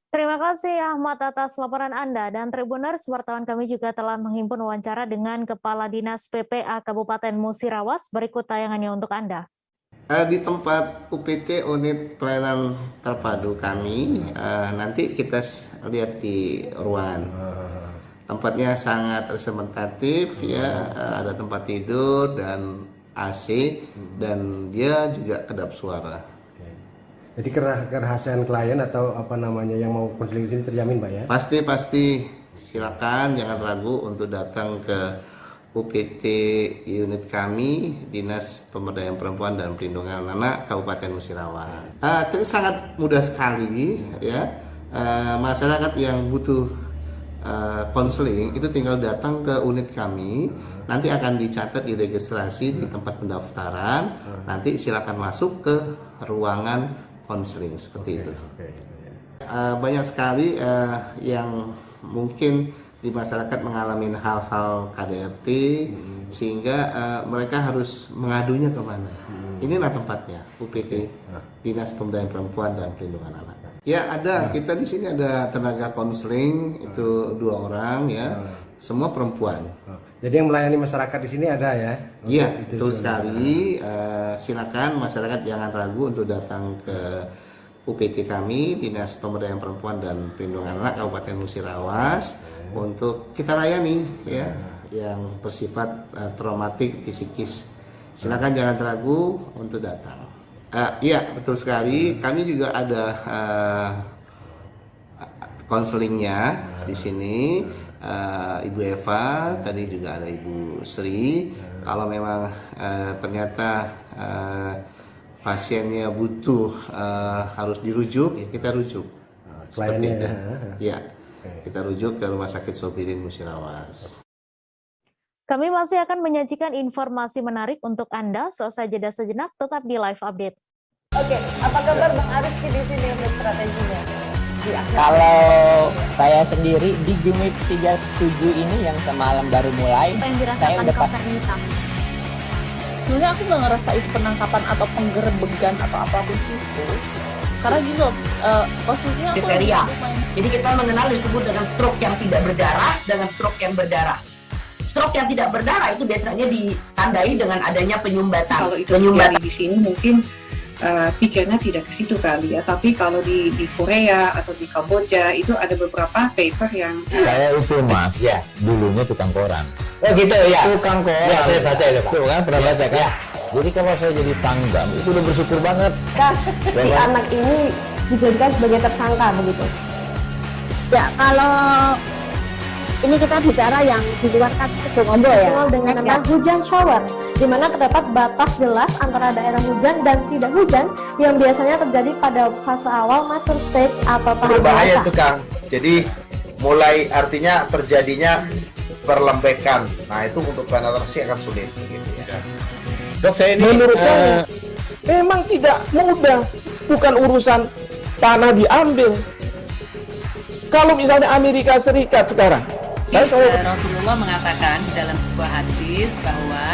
Terima kasih Ahmad atas laporan Anda. Dan Tribuners, wartawan kami juga telah menghimpun wawancara dengan Kepala Dinas PPA Kabupaten Musirawas. Berikut tayangannya untuk Anda. Di tempat UPT unit pelayanan terpadu kami, nanti kita lihat di ruangan. Tempatnya sangat representatif, ya, ada tempat tidur dan AC, dan dia juga kedap suara. Jadi kerahasiaan klien atau apa namanya yang mau konseling di sini terjamin, Pak ya? Pasti. Silakan jangan ragu untuk datang ke UPT unit kami, Dinas Pemberdayaan Perempuan dan Perlindungan Anak Kabupaten Musirawas. Itu sangat mudah sekali, ya. Masyarakat yang butuh konseling itu tinggal datang ke unit kami. Nanti akan dicatat di registrasi di tempat pendaftaran. Nanti silakan masuk ke ruangan konseling seperti itu. Banyak sekali yang mungkin di masyarakat mengalami hal-hal KDRT sehingga mereka harus mengadunya kemana. Inilah tempatnya, UPT, Dinas Pemberdayaan Perempuan dan Perlindungan Anak. Ya ada, kita di sini ada tenaga konseling itu 2 orang, ya, semua perempuan. Jadi yang melayani masyarakat di sini ada ya? Iya, betul sekali. Silakan masyarakat jangan ragu untuk datang ke UPT kami, Dinas Pemberdayaan Perempuan dan Perlindungan Anak Kabupaten Musirawas, untuk kita layani, ya, yang bersifat traumatik psikis. Silakan jangan ragu untuk datang. Iya, betul sekali. Kami juga ada konselingnya di sini. Ibu Eva, tadi juga ada Ibu Sri. Kalau memang ternyata pasiennya butuh harus dirujuk, ya kita rujuk. Seperti itu. Ya, kita rujuk ke Rumah Sakit Sobirin Musirawas. Kami masih akan menyajikan informasi menarik untuk Anda. Seusai jeda sejenak, tetap di Live Update. Oke, apa kabar Bang Arif di sini untuk strateginya? Kalau saya sendiri di Jumit 37 ini yang semalam baru mulai, saya udah sebenarnya aku nggak ngerasa itu penangkapan atau penggerebegan atau apapun itu, karena gitu posisinya kriteria. Jadi kita mengenal disebut dengan stroke yang tidak berdarah dengan stroke yang berdarah. Stroke yang tidak berdarah itu biasanya ditandai dengan adanya penyumbatan. Kalau itu terjadi di sini mungkin pikirnya tidak ke situ kali ya, tapi kalau di Korea atau di Kamboja itu ada beberapa paper yang saya itu Mas, ya, dulunya tukang koran. Oh gitu ya. Tukang koran. Ya, saya baca ya, Pak. Tuh kan pernah baca kan? Ya. Jadi kalau saya jadi tanggam itu udah bersyukur banget. Si anak ini dijadikan sebagai tersangka begitu. Ya, kalau ini kita bicara yang di luar kasus Sebongombo ya. Dengan nama hujan shower, di mana terdapat batas jelas antara daerah hujan dan tidak hujan yang biasanya terjadi pada fase awal mature stage atau tahap berbahaya itu Kang. Jadi mulai artinya terjadinya perlembekan. Nah itu untuk penetrasi akan sulit gitu ya. Dok, saya ini menurut saya memang tidak mudah, bukan urusan tanah diambil. Kalau misalnya Amerika Serikat sekarang, Rasulullah mengatakan dalam sebuah hadis bahwa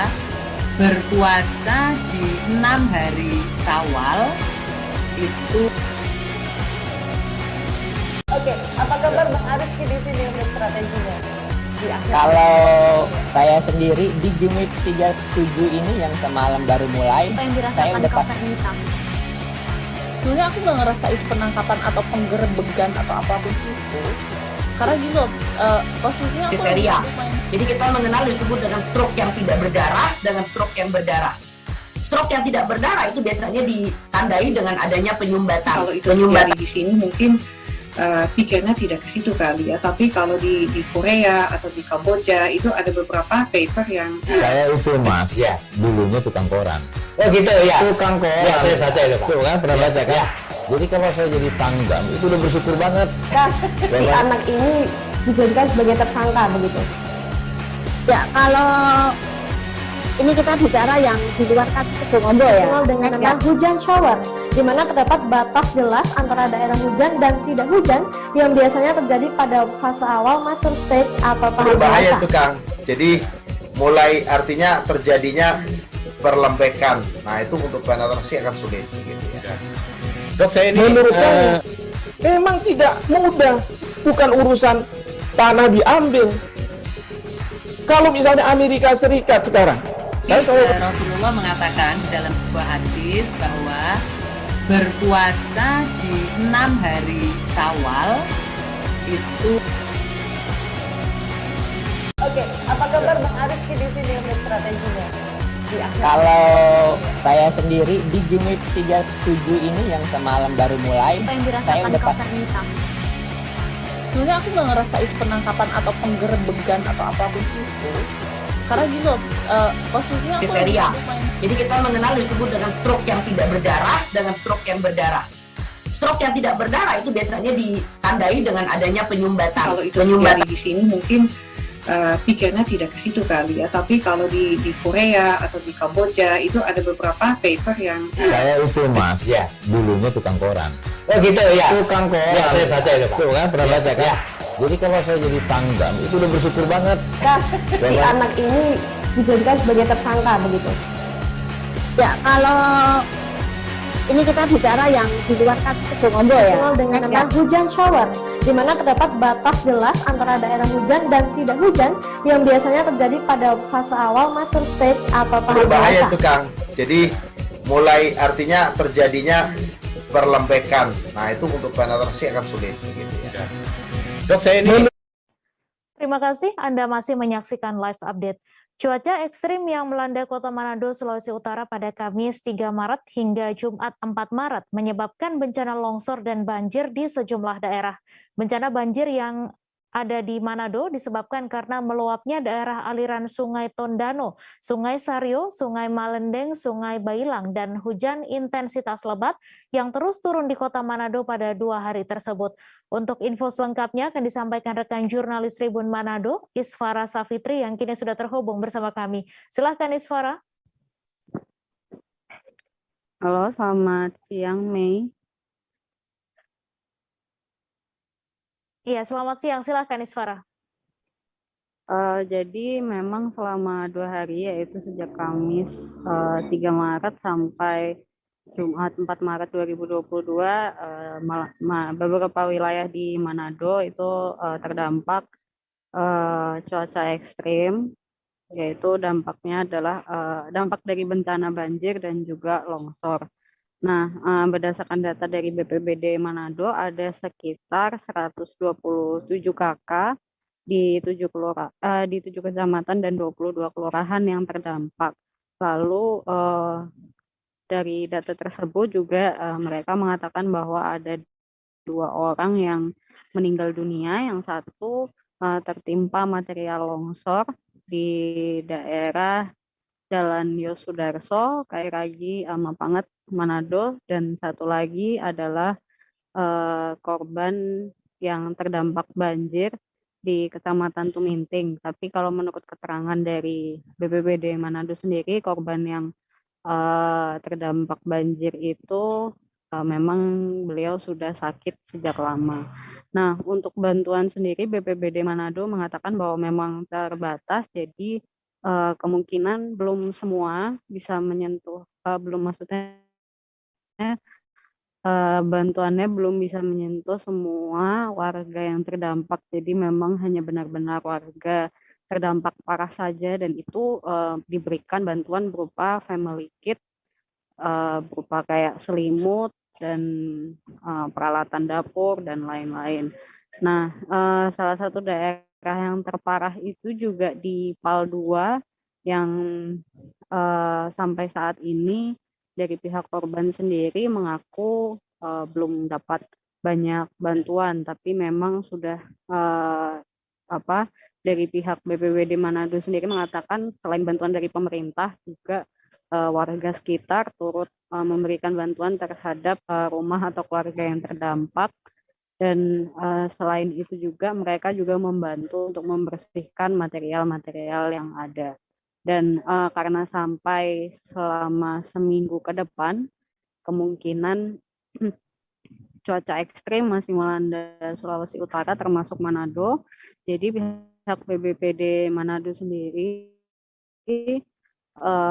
berpuasa di 6 hari Syawal itu. Oke, apa kabar Bang Arif di sini untuk strateginya? Kalau saya sendiri di Jumit 37 ini yang semalam baru mulai, saya udah sebenarnya aku nggak ngerasa itu penangkapan atau penggerebegan atau apapun itu, karena gitu posisinya kriteria. Jadi kita mengenal disebut dengan stroke yang tidak berdarah dengan stroke yang berdarah. Stroke yang tidak berdarah itu biasanya ditandai dengan adanya penyumbatan. Kalau itu terjadi di sini mungkin pikirnya tidak ke situ kali ya, tapi kalau di Korea atau di Kamboja itu ada beberapa paper yang saya itu Mas, ya, dulunya tukang koran. Oh gitu ya. Tukang koran. Ya, saya baca ya, Pak. Tuh kan pernah baca kan? Ya. Jadi kalau saya jadi tanggam itu udah bersyukur banget. Si anak ini dijadikan sebagai tersangka begitu. Ya, kalau ini kita bicara yang di luar kasus Sebongombo ya. Dengan nama hujan shower, di mana terdapat batas jelas antara daerah hujan dan tidak hujan yang biasanya terjadi pada fase awal mature stage atau tahap berbahaya itu Kang. Jadi mulai artinya terjadinya perlembekan. Nah itu untuk penetrasi akan sulit gitu ya. Dok, saya ini menurut saya memang tidak mudah, bukan urusan tanah diambil. Kalau misalnya Amerika Serikat sekarang, Rasulullah mengatakan dalam sebuah hadis bahwa berpuasa di 6 hari Syawal itu. Oke, apa kabar Bang Arifki di sini untuk strateginya? Kalau saya sendiri di Jumit 37 ini yang semalam baru mulai, saya udah sebenarnya aku nggak ngerasa itu penangkapan atau penggerebegan atau apapun itu, karena gitu posisinya aku kriteria. Jadi kita mengenal disebut dengan stroke yang tidak berdarah dengan stroke yang berdarah. Stroke yang tidak berdarah itu biasanya ditandai dengan adanya penyumbatan. Kalau itu terjadi di sini mungkin pikirnya tidak ke situ kali ya, tapi kalau di Korea atau di Kamboja itu ada beberapa paper yang saya itu mas, ya, dulunya tukang koran. Oh gitu ya. Tukang koran. Ya, saya baca itu Pak. Tuh kan pernah baca kan? Ya. Jadi kalau saya jadi pangdam itu udah bersyukur banget. Nah, si anak ini dijadikan sebagai tersangka begitu. Ya, kalau ini kita bicara yang di luar kasus Sebongombo ya. Dengan nama hujan shower, di mana terdapat batas jelas antara daerah hujan dan tidak hujan yang biasanya terjadi pada fase awal mature stage atau tahap berbahaya dewasa. itu Kang. Jadi mulai artinya terjadinya perlembekan. Nah itu untuk penetrasi akan sulit gitu ya. Dok, saya ini. Terima kasih Anda masih menyaksikan live update. Cuaca ekstrim yang melanda Kota Manado, Sulawesi Utara pada Kamis 3 Maret hingga Jumat 4 Maret menyebabkan bencana longsor dan banjir di sejumlah daerah. Bencana banjir yang ada di Manado disebabkan karena meluapnya daerah aliran Sungai Tondano, Sungai Sario, Sungai Malendeng, Sungai Bailang, dan hujan intensitas lebat yang terus turun di Kota Manado pada 2 hari tersebut. Untuk info selengkapnya akan disampaikan rekan jurnalis Tribun Manado, Isfara Safitri, yang kini sudah terhubung bersama kami. Silahkan Isfara. Halo, selamat siang Mei. Iya, selamat siang. Silahkan Isfara. Jadi memang selama 2 hari, yaitu sejak Kamis 3 Maret sampai Jumat 4 Maret 2022, beberapa wilayah di Manado itu terdampak cuaca ekstrim, yaitu dampaknya adalah dampak dari bencana banjir dan juga longsor. Nah, berdasarkan data dari BPBD Manado, ada sekitar 127 KK di 7 kecamatan dan 22 kelurahan yang terdampak. Lalu dari data tersebut juga mereka mengatakan bahwa ada 2 orang yang meninggal dunia, yang satu tertimpa material longsor di daerah Jalan Yosudarso, Kairagi, Mapanget, Manado, dan satu lagi adalah korban yang terdampak banjir di Kecamatan Tuminting. Tapi kalau menurut keterangan dari BPBD Manado sendiri, korban yang terdampak banjir itu memang beliau sudah sakit sejak lama. Nah, untuk bantuan sendiri BPBD Manado mengatakan bahwa memang terbatas, jadi kemungkinan belum semua bisa menyentuh, bantuannya belum bisa menyentuh semua warga yang terdampak. Jadi memang hanya benar-benar warga terdampak parah saja, dan itu diberikan bantuan berupa family kit, berupa kayak selimut dan peralatan dapur dan lain-lain. Nah, salah satu daerah yang terparah itu juga di PAL 2 yang sampai saat ini dari pihak korban sendiri mengaku belum dapat banyak bantuan, tapi memang sudah dari pihak BPBD Manado sendiri mengatakan selain bantuan dari pemerintah juga warga sekitar turut memberikan bantuan terhadap rumah atau keluarga yang terdampak. Dan selain itu juga mereka juga membantu untuk membersihkan material-material yang ada. Dan karena sampai selama seminggu ke depan, kemungkinan cuaca ekstrim masih melanda Sulawesi Utara termasuk Manado. Jadi pihak BPBD Manado sendiri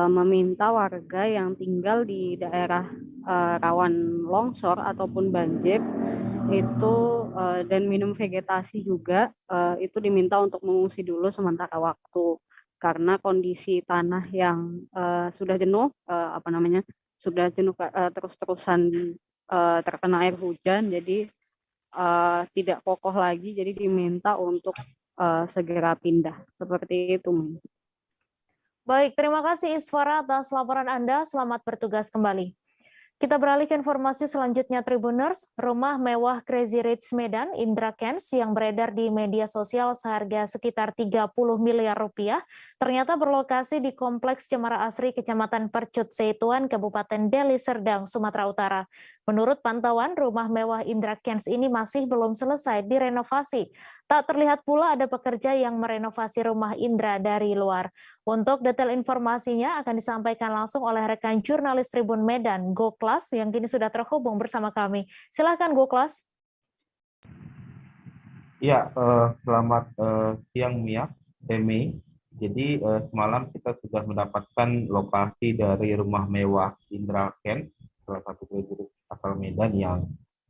meminta warga yang tinggal di daerah rawan longsor ataupun banjir itu dan minum vegetasi juga, itu diminta untuk mengungsi dulu sementara waktu karena kondisi tanah yang sudah jenuh terus-terusan terkena air hujan, jadi tidak kokoh lagi, jadi diminta untuk segera pindah seperti itu. Baik, terima kasih Isfara atas laporan Anda. Selamat bertugas kembali. Kita beralih ke informasi selanjutnya, Tribuners. Rumah mewah Crazy Rich Medan, Indra Kents, yang beredar di media sosial seharga sekitar 30 miliar rupiah, ternyata berlokasi di Kompleks Cemara Asri, Kecamatan Percut Seituan, Kabupaten Deli Serdang, Sumatera Utara. Menurut pantauan, rumah mewah Indra Kents ini masih belum selesai direnovasi. Tak terlihat pula ada pekerja yang merenovasi rumah Indra dari luar. Untuk detail informasinya akan disampaikan langsung oleh rekan jurnalis Tribun Medan, Goklas, yang kini sudah terhubung bersama kami. Silakan Goklas. Ya, selamat siang Mia, Temi. Jadi semalam kita sudah mendapatkan lokasi dari rumah mewah Indra Kents, salah satu prajurit asal Medan yang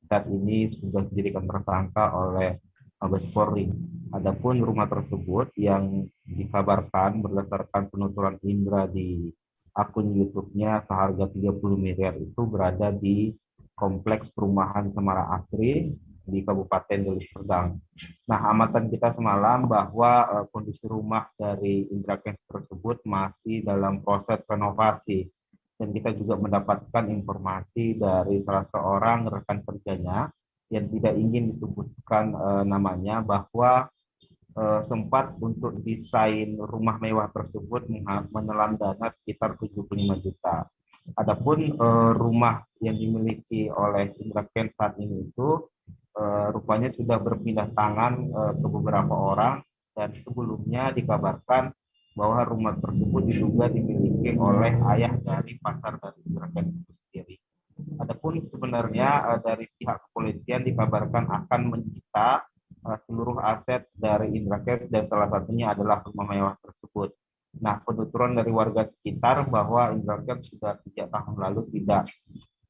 saat ini sudah dijadikan tersangka oleh Mabes Polri. Adapun rumah tersebut yang dikabarkan berdasarkan penuturan Indra di akun YouTube-nya seharga 30 miliar itu berada di Kompleks Perumahan Cemara Asri di Kabupaten Deli Serdang. Nah, amatan kita semalam bahwa kondisi rumah dari Indra Kents tersebut masih dalam proses renovasi. Dan kita juga mendapatkan informasi dari salah seorang rekan kerjanya yang tidak ingin disebutkan namanya, bahwa sempat untuk desain rumah mewah tersebut menelan dana sekitar 75 juta. Adapun rumah yang dimiliki oleh Indra Kents saat ini itu rupanya sudah berpindah tangan ke beberapa orang, dan sebelumnya dikabarkan bahwa rumah tersebut diduga dimiliki oleh ayah dari pasar dari Indra Kents itu sendiri. Adapun sebenarnya dari pihak kepolisian dikabarkan akan menyita seluruh aset dari Indra Kents, dan salah satunya adalah rumah mewah tersebut. Nah, penuturan dari warga sekitar bahwa Indra Kents sudah sejak tahun lalu tidak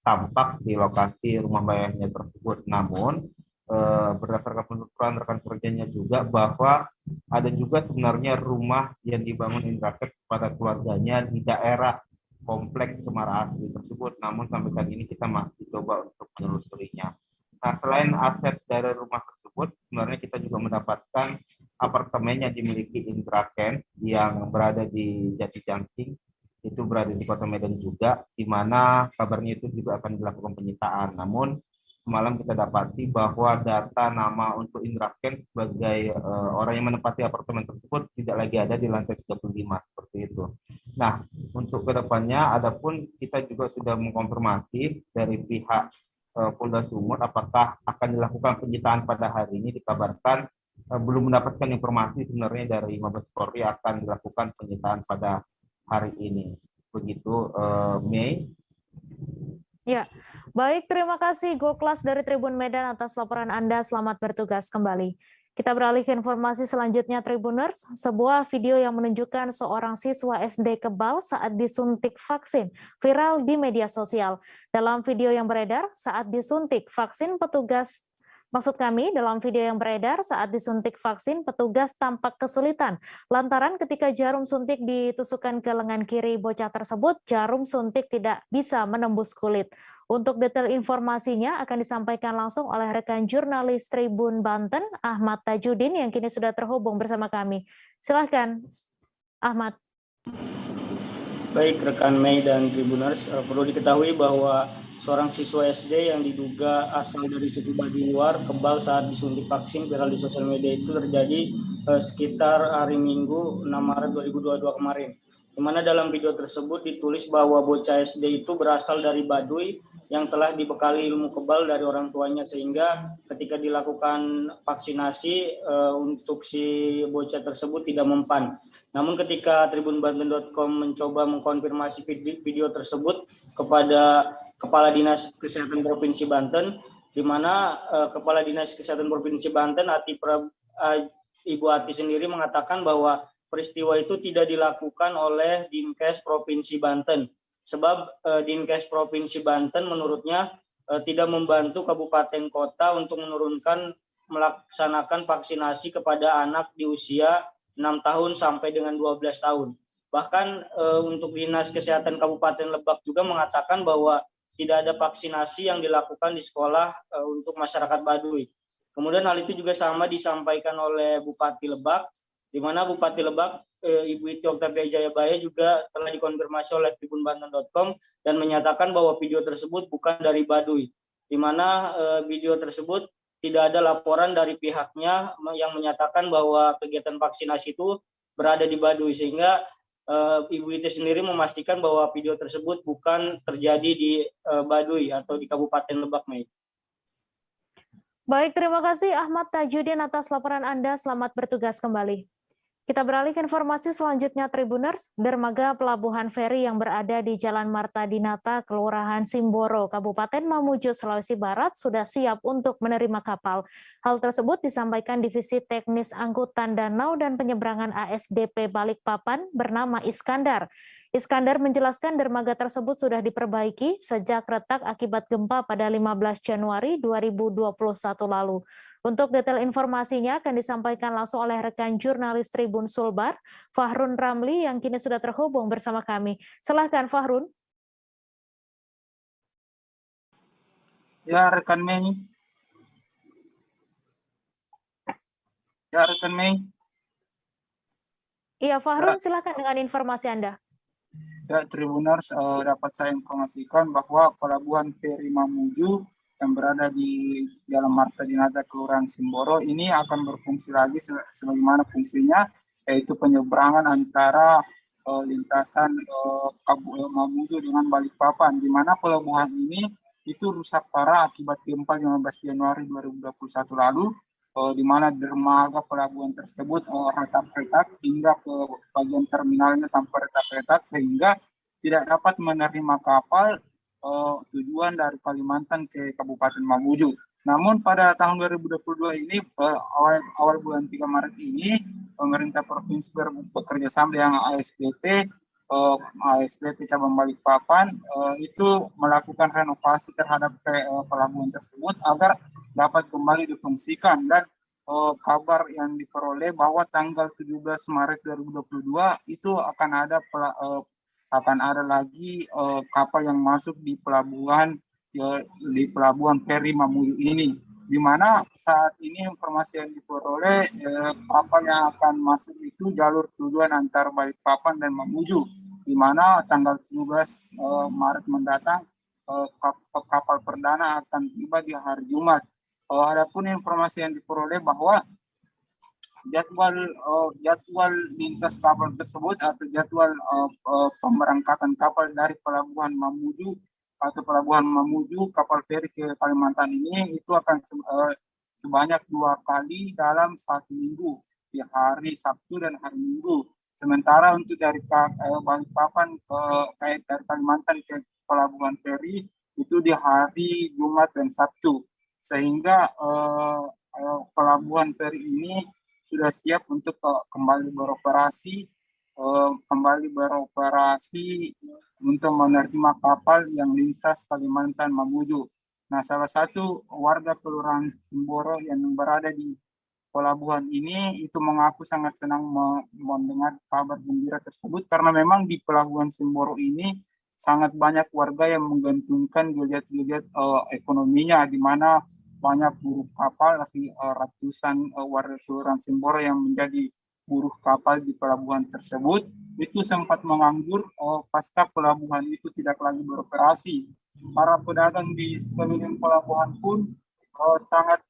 tampak di lokasi rumah mewahnya tersebut. Namun berdasarkan penuturan rekan kerjanya juga bahwa ada juga sebenarnya rumah yang dibangun Indra Kents kepada keluarganya di daerah Kompleks Cemara Asri tersebut. Namun sampai saat ini kita masih coba untuk menelusurinya. Nah, selain aset dari rumah tersebut, sebenarnya kita juga mendapatkan apartemen yang dimiliki Indra Kents yang berada di Jati Jangking, itu berada di Kota Medan juga, di mana kabarnya itu juga akan dilakukan penyitaan. Namun semalam kita dapati bahwa data nama untuk Indra Kents sebagai orang yang menempati apartemen tersebut tidak lagi ada di lantai 35 seperti itu. Nah, untuk kedepannya, adapun kita juga sudah mengkonfirmasi dari pihak Polda Sumut apakah akan dilakukan penyitaan pada hari ini. Dikabarkan belum mendapatkan informasi sebenarnya dari Mabes Polri akan dilakukan penyitaan pada hari ini. Begitu, Mei. Ya, baik, terima kasih Goklas dari Tribun Medan atas laporan Anda. Selamat bertugas kembali. Kita beralih ke informasi selanjutnya, Tribuners. Sebuah video yang menunjukkan seorang siswa SD kebal saat disuntik vaksin viral di media sosial. Dalam video yang beredar saat disuntik vaksin, dalam video yang beredar saat disuntik vaksin, petugas tampak kesulitan lantaran ketika jarum suntik ditusukkan ke lengan kiri bocah tersebut, jarum suntik tidak bisa menembus kulit. Untuk detail informasinya akan disampaikan langsung oleh rekan jurnalis Tribun Banten, Ahmad Tajudin, yang kini sudah terhubung bersama kami. Silahkan, Ahmad. Baik, rekan Mei dan Tribuners, perlu diketahui bahwa seorang siswa SD yang diduga asal dari suku Baduy luar kebal saat disuntik vaksin viral di sosial media itu terjadi sekitar hari Minggu 6 Maret 2022 kemarin. Di mana dalam video tersebut ditulis bahwa bocah SD itu berasal dari Baduy yang telah dibekali ilmu kebal dari orang tuanya, sehingga ketika dilakukan vaksinasi untuk si bocah tersebut tidak mempan. Namun ketika tribunbanten.com mencoba mengkonfirmasi video tersebut kepada Kepala Dinas Kesehatan Provinsi Banten, di mana Kepala Dinas Kesehatan Provinsi Banten, Ibu Ati sendiri mengatakan bahwa peristiwa itu tidak dilakukan oleh Dinkes Provinsi Banten. Sebab Dinkes Provinsi Banten menurutnya tidak membantu kabupaten kota untuk melaksanakan vaksinasi kepada anak di usia 6 tahun sampai dengan 12 tahun. Bahkan untuk Dinas Kesehatan Kabupaten Lebak juga mengatakan bahwa tidak ada vaksinasi yang dilakukan di sekolah untuk masyarakat Baduy. Kemudian hal itu juga sama disampaikan oleh Bupati Lebak, di mana Bupati Lebak, Ibu Iti Oktavia Jayabaya juga telah dikonfirmasi oleh tribunbanten.com dan menyatakan bahwa video tersebut bukan dari Baduy, di mana video tersebut tidak ada laporan dari pihaknya yang menyatakan bahwa kegiatan vaksinasi itu berada di Baduy, sehingga Ibu Iti sendiri memastikan bahwa video tersebut bukan terjadi di Baduy atau di Kabupaten Lebak, Mei. Baik, terima kasih Ahmad Tajudin atas laporan Anda. Selamat bertugas kembali. Kita beralih ke informasi selanjutnya, Tribuners. Dermaga pelabuhan feri yang berada di Jalan Marta Dinata, Kelurahan Simboro, Kabupaten Mamuju, Sulawesi Barat sudah siap untuk menerima kapal. Hal tersebut disampaikan Divisi Teknis Angkutan Danau dan Penyeberangan ASDP Balikpapan bernama Iskandar. Iskandar menjelaskan dermaga tersebut sudah diperbaiki sejak retak akibat gempa pada 15 Januari 2021 lalu. Untuk detail informasinya akan disampaikan langsung oleh rekan jurnalis Tribun Sulbar, Fahrun Ramli, yang kini sudah terhubung bersama kami. Silahkan Fahrun. Ya, rekan Mei. Iya, Fahrun, silahkan dengan informasi Anda. Ya, Tribuners, dapat saya informasikan bahwa pelabuhan feri Mamuju yang berada di Jalan Marta Dinata, Kelurahan Simboro ini akan berfungsi lagi sebagaimana fungsinya, yaitu penyeberangan antara lintasan Mamuju dengan Balikpapan, di mana pelabuhan ini itu rusak parah akibat gempa 15 Januari 2021 lalu, di mana dermaga pelabuhan tersebut retak-retak hingga ke bagian terminalnya sampai retak-retak sehingga tidak dapat menerima kapal tujuan dari Kalimantan ke Kabupaten Mamuju. Namun pada tahun 2022 ini, awal bulan 3 Maret ini, pemerintah provinsi bekerja sama dengan ASDP cabang Balikpapan itu melakukan renovasi terhadap pelabuhan tersebut agar dapat kembali difungsikan, dan kabar yang diperoleh bahwa tanggal 17 Maret 2022 itu akan ada lagi kapal yang masuk di pelabuhan feri Mamuju ini, di mana saat ini informasi yang diperoleh kapal yang akan masuk itu jalur tujuan antara Balikpapan dan Mamuju, di mana tanggal 17 Maret mendatang kapal perdana akan tiba di hari Jumat. Adapun informasi yang diperoleh bahwa jadwal lintas kapal tersebut atau jadwal pemberangkatan kapal dari pelabuhan Mamuju kapal feri ke Kalimantan ini itu akan sebanyak 2 kali dalam 1 minggu, di hari Sabtu dan hari Minggu. Sementara untuk dari Balikpapan dari Kalimantan ke pelabuhan feri itu di hari Jumat dan Sabtu, sehingga pelabuhan feri ini sudah siap untuk kembali beroperasi untuk menerima kapal yang lintas Kalimantan Mamuju. Nah, salah satu warga Kelurahan Simboro yang berada di pelabuhan ini itu mengaku sangat senang mendengar kabar gembira tersebut, karena memang di pelabuhan Simboro ini sangat banyak warga yang menggantungkan geliat-geliat ekonominya, di mana banyak buruh kapal, ratusan warga Kelurahan Simboro yang menjadi buruh kapal di pelabuhan tersebut itu sempat menganggur pasca pelabuhan itu tidak lagi beroperasi. Para pedagang di sekeliling pelabuhan pun sangat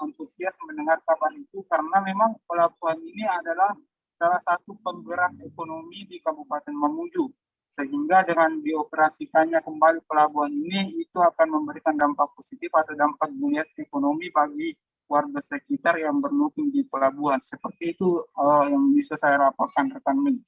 antusias mendengar kabar itu, karena memang pelabuhan ini adalah salah satu penggerak ekonomi di Kabupaten Mamuju, sehingga dengan dioperasikannya kembali pelabuhan ini itu akan memberikan dampak positif atau dampak geliat ekonomi bagi warga sekitar yang bermukim di pelabuhan. Seperti itu yang bisa saya laporkan, rekan Min.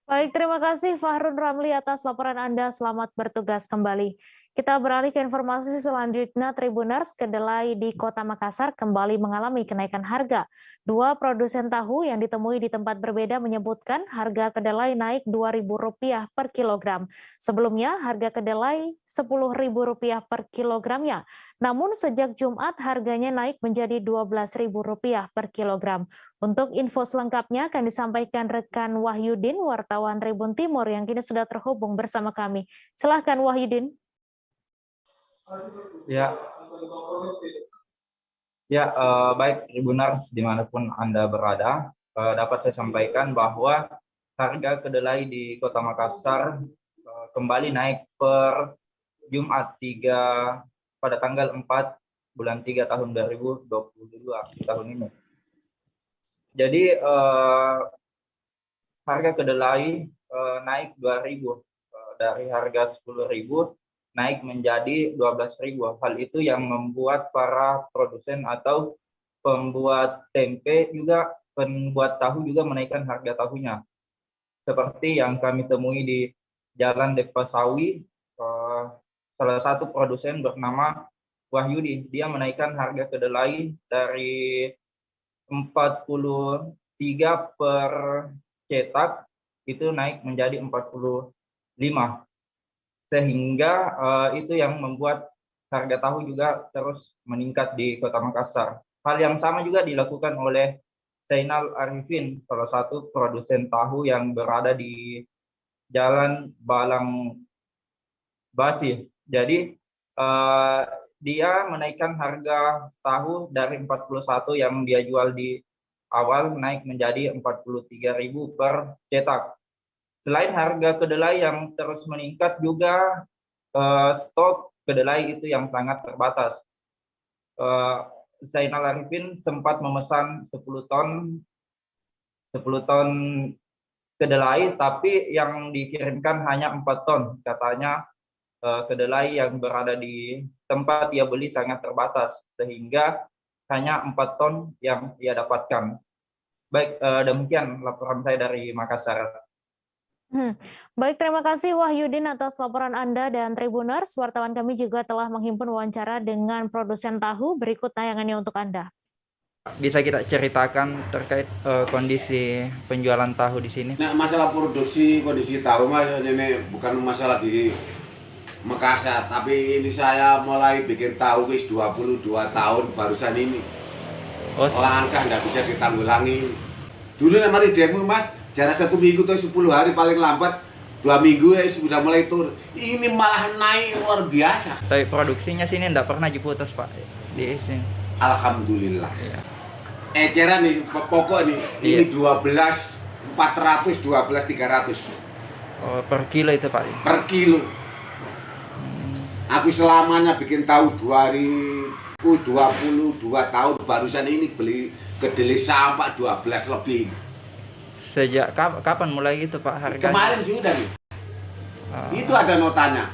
Baik, terima kasih Fahrun Ramli atas laporan Anda. Selamat bertugas kembali. Kita beralih ke informasi selanjutnya, Tribuners. Kedelai di Kota Makassar kembali mengalami kenaikan harga. Dua produsen tahu yang ditemui di tempat berbeda menyebutkan harga kedelai naik Rp2.000 per kilogram. Sebelumnya harga kedelai Rp10.000 per kilogramnya. Namun sejak Jumat harganya naik menjadi Rp12.000 per kilogram. Untuk info selengkapnya akan disampaikan rekan Wahyudin, wartawan Tribun Timur yang kini sudah terhubung bersama kami. Silahkan Wahyudin. Baik Tribuners dimanapun Anda berada, dapat saya sampaikan bahwa harga kedelai di Kota Makassar kembali naik per Jumat pada tanggal 4 bulan 3 tahun 2022 tahun ini. Jadi harga kedelai naik 2.000 dari harga 10.000 naik menjadi 12.000. Hal itu yang membuat para produsen atau pembuat tempe juga, pembuat tahu juga menaikkan harga tahunya. Seperti yang kami temui di Jalan Depasawi, salah satu produsen bernama Wahyudi, dia menaikkan harga kedelai dari 43 per cetak itu naik menjadi 45. Sehingga itu yang membuat harga tahu juga terus meningkat di Kota Makassar. Hal yang sama juga dilakukan oleh Zainal Arifin, salah satu produsen tahu yang berada di Jalan Balang Basi. Jadi dia menaikkan harga tahu dari 41 yang dia jual di awal naik menjadi 43.000 per cetak. Selain harga kedelai yang terus meningkat juga stok kedelai itu yang sangat terbatas. Zainal Arifin sempat memesan 10 ton kedelai, tapi yang dikirimkan hanya 4 ton. Katanya kedelai yang berada di tempat ia beli sangat terbatas, sehingga hanya 4 ton yang ia dapatkan. Baik, demikian laporan saya dari Makassar. Baik, terima kasih Wahyudin atas laporan Anda, dan Tribuners, wartawan kami juga telah menghimpun wawancara dengan produsen tahu. Berikut tayangannya untuk Anda. Bisa kita ceritakan terkait kondisi penjualan tahu di sini? Nah, masalah produksi kondisi tahu mas, ini bukan masalah di Makassar, tapi ini saya mulai bikin tahu guys 22 tahun barusan ini. Langkah nggak bisa ditanggulangi. Dulu namanya demo mas, jarak 1 minggu atau 10 hari paling lambat 2 minggu ya sudah mulai turun. Ini malah naik luar biasa. Tapi produksinya sini enggak pernah diputus Pak di sini. Alhamdulillah. Iya. Eceran nih pokok nih. Iya. Ini 12.400, 12.300. Oh, per kilo itu Pak? Per kilo. Aku selamanya bikin tahu 22 tahun barusan ini beli kedelai sampai 12 lebih. Sejak kapan mulai itu Pak harganya? Kemarin sudah nih. Itu ada notanya.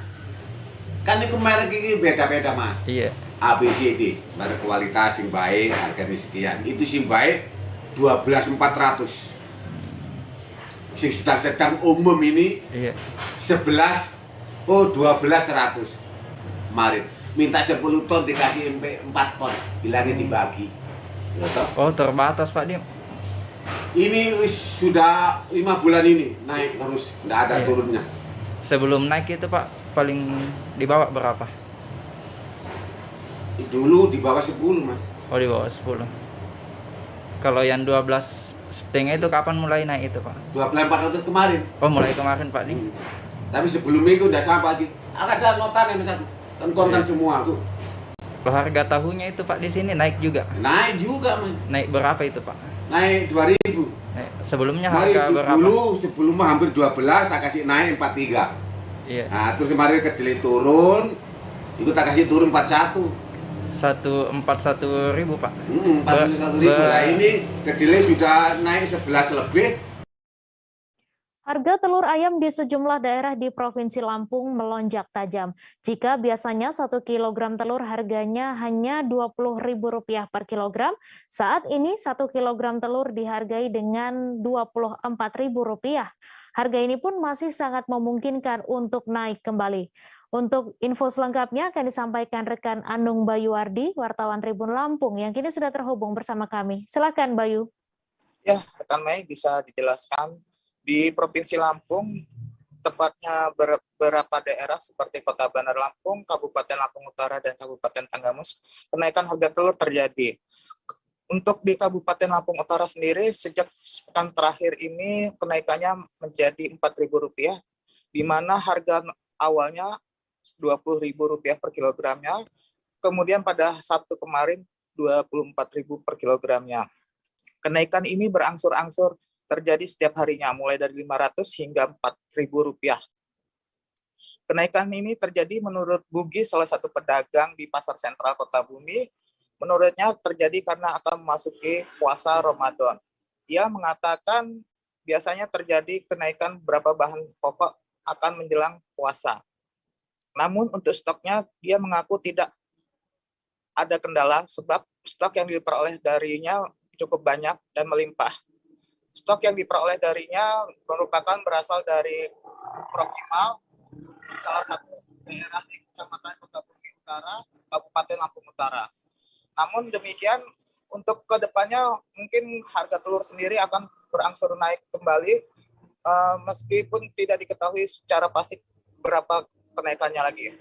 Kan itu merek ini beda-beda mas. Iya. ABCD, merek kualitas yang baik, harganya sekian. Itu sing baik 12.400. Sing sedang umum ini 12.100. Kemarin minta 10 ton dikasih 4 ton, bilangnya dibagi. Oh, terbatas Pak dia. Ini sudah 5 bulan ini naik terus, nggak ada turunnya. Sebelum naik itu Pak paling di bawah berapa? Dulu di bawah 10 mas. Oh, di bawah 10. Kalau yang 12,5 itu kapan mulai naik itu Pak? 12.400 kemarin. Oh, mulai kemarin Pak nih. Tapi sebelumnya itu udah sampai lagi. Ada notanya misalnya, kan konten semua tuh. Harga tahunya itu Pak di sini naik juga? Naik juga mas. Naik berapa itu Pak? Naik 2.000. Sebelumnya harga berapa? Dulu sebelumnya hampir 12, tak kasih naik 43. Iya. Nah terus kemarin kedelai turun, itu tak kasih turun 41. 41.000 Pak. 41.000. Nah ini kedelai sudah naik 11 lebih. Harga telur ayam di sejumlah daerah di Provinsi Lampung melonjak tajam. Jika biasanya 1 kg telur harganya hanya Rp20.000 per kilogram, saat ini 1 kg telur dihargai dengan Rp24.000. Harga ini pun masih sangat memungkinkan untuk naik kembali. Untuk info selengkapnya akan disampaikan rekan Anung Bayuwardi, wartawan Tribun Lampung, yang kini sudah terhubung bersama kami. Silakan Bayu. Ya, rekan Mei bisa dijelaskan di Provinsi Lampung, tepatnya beberapa daerah seperti Kota Bandar Lampung, Kabupaten Lampung Utara, dan Kabupaten Tanggamus, kenaikan harga telur terjadi. Untuk di Kabupaten Lampung Utara sendiri, sejak sepekan terakhir ini kenaikannya menjadi Rp4.000, di mana harga awalnya Rp20.000 per kilogramnya, kemudian pada Sabtu kemarin Rp24.000 per kilogramnya. Kenaikan ini berangsur-angsur terjadi setiap harinya, mulai dari Rp500 hingga Rp4.000. Kenaikan ini terjadi menurut Bugi, salah satu pedagang di Pasar Sentral Kota Bumi. Menurutnya terjadi karena akan memasuki puasa Ramadan. Ia mengatakan biasanya terjadi kenaikan beberapa bahan pokok akan menjelang puasa. Namun untuk stoknya dia mengaku tidak ada kendala sebab stok yang diperoleh darinya cukup banyak dan melimpah. Stok yang diperoleh darinya merupakan berasal dari Prokimal, salah satu daerah di Kecamatan Kota Bumi Utara, Kabupaten Lampung Utara. Namun demikian, untuk kedepannya mungkin harga telur sendiri akan berangsur naik kembali, meskipun tidak diketahui secara pasti berapa kenaikannya lagi.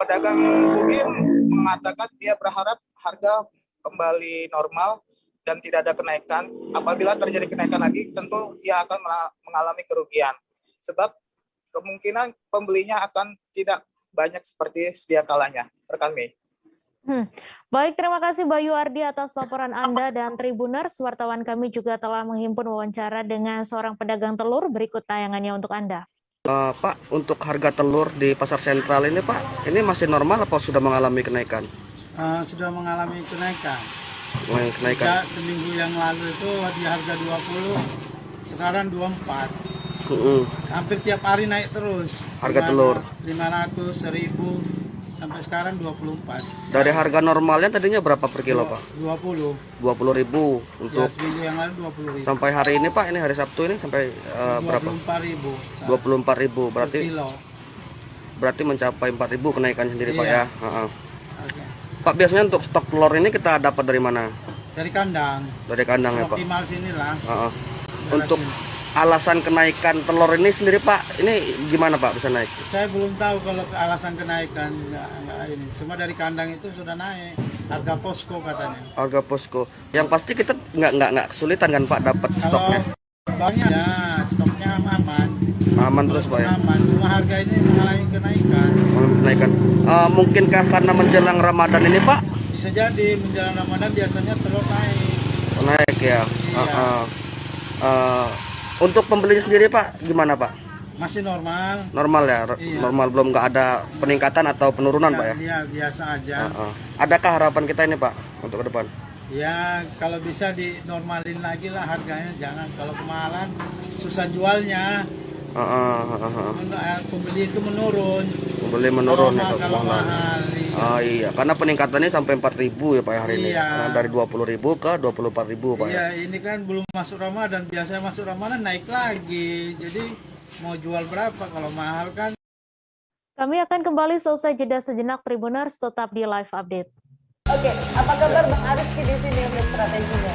Pedagang Bugin mengatakan dia berharap harga kembali normal dan tidak ada kenaikan. Apabila terjadi kenaikan lagi, tentu ia akan mengalami kerugian. Sebab kemungkinan pembelinya akan tidak banyak seperti sedia kalanya. Rekan Mei. Baik, terima kasih Bayu Ardi atas laporan Anda, dan Tribuners, wartawan kami juga telah menghimpun wawancara dengan seorang pedagang telur. Berikut tayangannya untuk Anda. Pak, untuk harga telur di Pasar Sentral ini Pak, ini masih normal atau sudah mengalami kenaikan? Sudah mengalami kenaikan. Sejak seminggu yang lalu itu di harga 20, sekarang 24. Hampir tiap hari naik terus. Harga telur 500, 1000, sampai sekarang 24. Dari harga normalnya tadinya berapa per kilo Pak? 20.000 untuk ya, seminggu yang lalu 20.000. Sampai hari ini Pak, ini hari Sabtu ini sampai berapa? 24.000 berarti kilo. Berarti mencapai 4.000 kenaikan sendiri Pak ya. Okay. Pak, biasanya untuk stok telur ini kita dapat dari mana? Dari kandang. Dari kandang ya Pak. Optimal sinilah. Untuk alasan kenaikan telur ini sendiri Pak, ini gimana Pak bisa naik? Saya belum tahu kalau alasan kenaikan, enggak ini. Cuma dari kandang itu sudah naik. Harga posko katanya. Harga posko. Yang pasti kita nggak kesulitan kan Pak dapat stoknya? Banyak ya, stoknya aman. Aman terus Pak ya? Aman, cuma harga ini mengalami kenaikan. Mungkinkah karena menjelang Ramadan ini Pak? Bisa jadi, menjelang Ramadan biasanya telur naik. Naik ya? Iya. Untuk pembeli sendiri Pak, gimana Pak? Masih normal. Normal ya? Iya. Normal, belum nggak ada peningkatan atau penurunan Pak ya? Iya, biasa aja. Adakah harapan kita ini Pak, untuk ke depan? Ya, kalau bisa dinormalin lagi lah harganya, jangan. Kalau kemahalan, susah jualnya. Pembeli itu menurun. Pembeli menurun ya kalau mahal. Iya, karena peningkatannya sampai 4.000 ya Pak ya hari ini. Karena dari 20.000 ke 24.000 Pak. Iya, ini kan belum masuk Ramadan, biasanya masuk Ramadan naik lagi. Jadi mau jual berapa kalau mahal kan? Kami akan kembali seusai jeda sejenak. Tribuners, tetap di live update. Oke, apa kabar Bang Arif di sini untuk strateginya?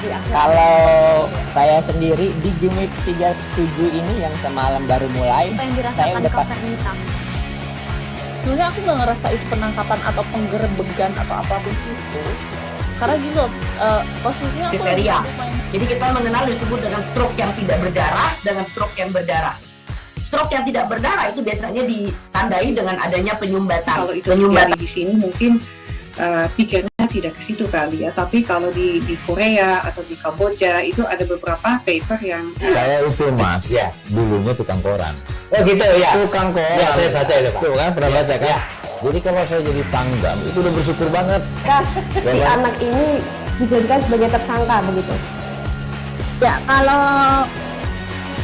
Kalau saya sendiri di Jumit 37 ini yang semalam baru mulai, saya udah pasti. Sebenarnya aku nggak ngerasa itu penangkapan atau penggerebegan atau apapun itu, karena gitu posisinya aku kriteria. Jadi kita mengenal disebut dengan stroke yang tidak berdarah dengan stroke yang berdarah. Stroke yang tidak berdarah itu biasanya ditandai dengan adanya penyumbatan. Kalau itu terjadi di sini mungkin pikirnya tidak ke situ kali ya, tapi kalau di Korea atau di Kamboja itu ada beberapa paper yang saya itu Mas, ya, dulunya tukang koran. Oh gitu ya. Tukang koran. Ya, saya baca itu Pak. Tuh kan pernah baca kan? Ya. Jadi kalau saya jadi pangdam itu udah bersyukur banget. Si anak ini dijadikan sebagai tersangka begitu. Ya, kalau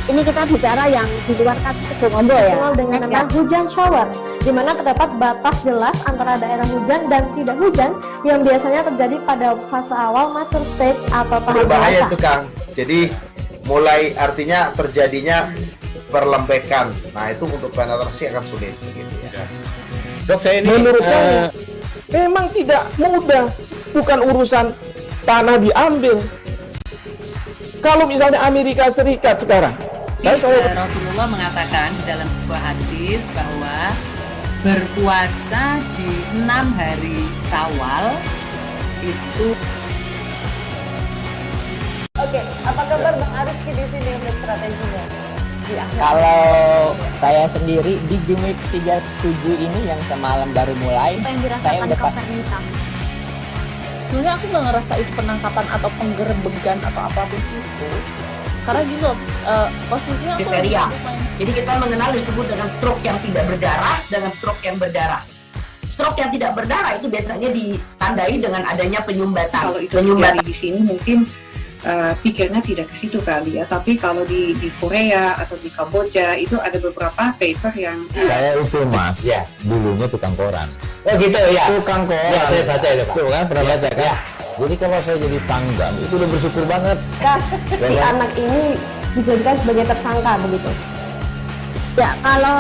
ini kita bicara yang di luar kasus Sebongombo ya. Dengan nama hujan shower, di mana terdapat batas jelas antara daerah hujan dan tidak hujan yang biasanya terjadi pada fase awal mature stage atau tahap berbahaya itu Kang. Jadi mulai artinya terjadinya perlembekan. Nah, itu untuk penetrasi akan sulit begitu ya. Dok, saya ini menurut saya memang tidak mudah, bukan urusan tanah diambil. Kalau misalnya Amerika Serikat sekarang, Rasulullah mengatakan dalam sebuah hadis bahwa berpuasa di 6 hari Syawal itu. Oke, apa kabar Bang Ariski di sini untuk strateginya? Kalau saya sendiri di Jumit 37 ini yang semalam baru mulai, saya udah sebenarnya aku nggak ngerasa itu penangkapan atau penggerebegan atau apapun itu, karena gini loh, posisinya aku kriteria. Jadi kita mengenal disebut dengan stroke yang tidak berdarah dengan stroke yang berdarah. Stroke yang tidak berdarah itu biasanya ditandai dengan adanya penyumbatan. Kalau itu terjadi di sini mungkin pikirnya tidak ke situ kali ya, tapi kalau di Korea atau di Kamboja itu ada beberapa paper yang saya itu mas ya dulunya tukang koran. Oh gitu ya, tukang koran ya, saya baca itu Pak. Tuh kan pernah baca kan ya. Jadi kalau saya jadi pangdam itu udah bersyukur banget si anak ini dijadikan sebagai tersangka begitu ya. Kalau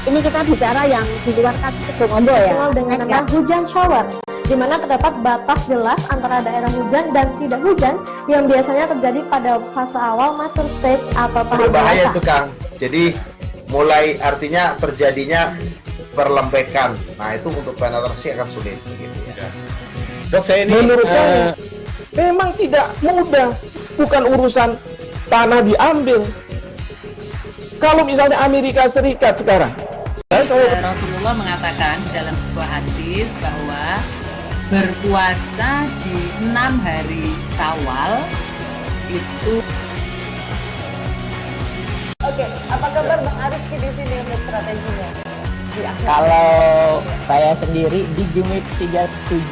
ini kita bicara yang di luar kasus Situbondo ya, dengan hujan shower, di mana terdapat batas jelas antara daerah hujan dan tidak hujan yang biasanya terjadi pada fase awal mature stage atau tahap berbahaya itu Kang. Jadi mulai artinya terjadinya perlembekan. Nah, itu untuk penetrasi akan sulit begitu ya. Dok, saya ini menurut saya memang tidak mudah, bukan urusan tanah diambil. Kalau misalnya Amerika Serikat sekarang, Rasulullah mengatakan dalam sebuah hadis bahwa berpuasa di 6 hari Syawal itu. Oke, apa kabar Bang Ariski di sini untuk strateginya? Kalau saya sendiri di Jumit 37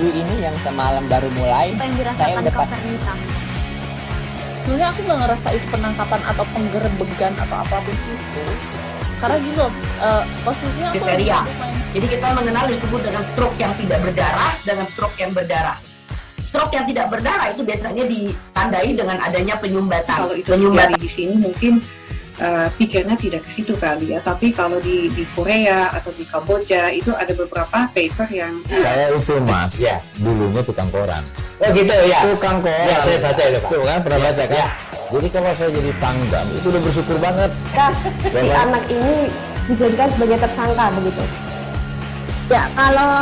ini yang semalam baru mulai, saya udah sebenarnya aku nggak ngerasa itu penangkapan atau penggerebegan atau apapun itu, karena gini loh, posisinya kriteria. Jadi kita mengenal disebut dengan stroke yang tidak berdarah dengan stroke yang berdarah. Stroke yang tidak berdarah itu biasanya ditandai dengan adanya penyumbatan. Kalau itu terjadi di sini mungkin pikirnya tidak ke situ kali ya, tapi kalau di Korea atau di Kamboja itu ada beberapa paper yang saya itu mas ya dulunya tukang koran. Oh gitu ya, tukang koran ya, saya baca itu Pak. Tuh kan pernah baca kan ya. Jadi kalau saya jadi pangdam itu udah bersyukur banget si anak ini dijadikan sebagai tersangka begitu ya. Kalau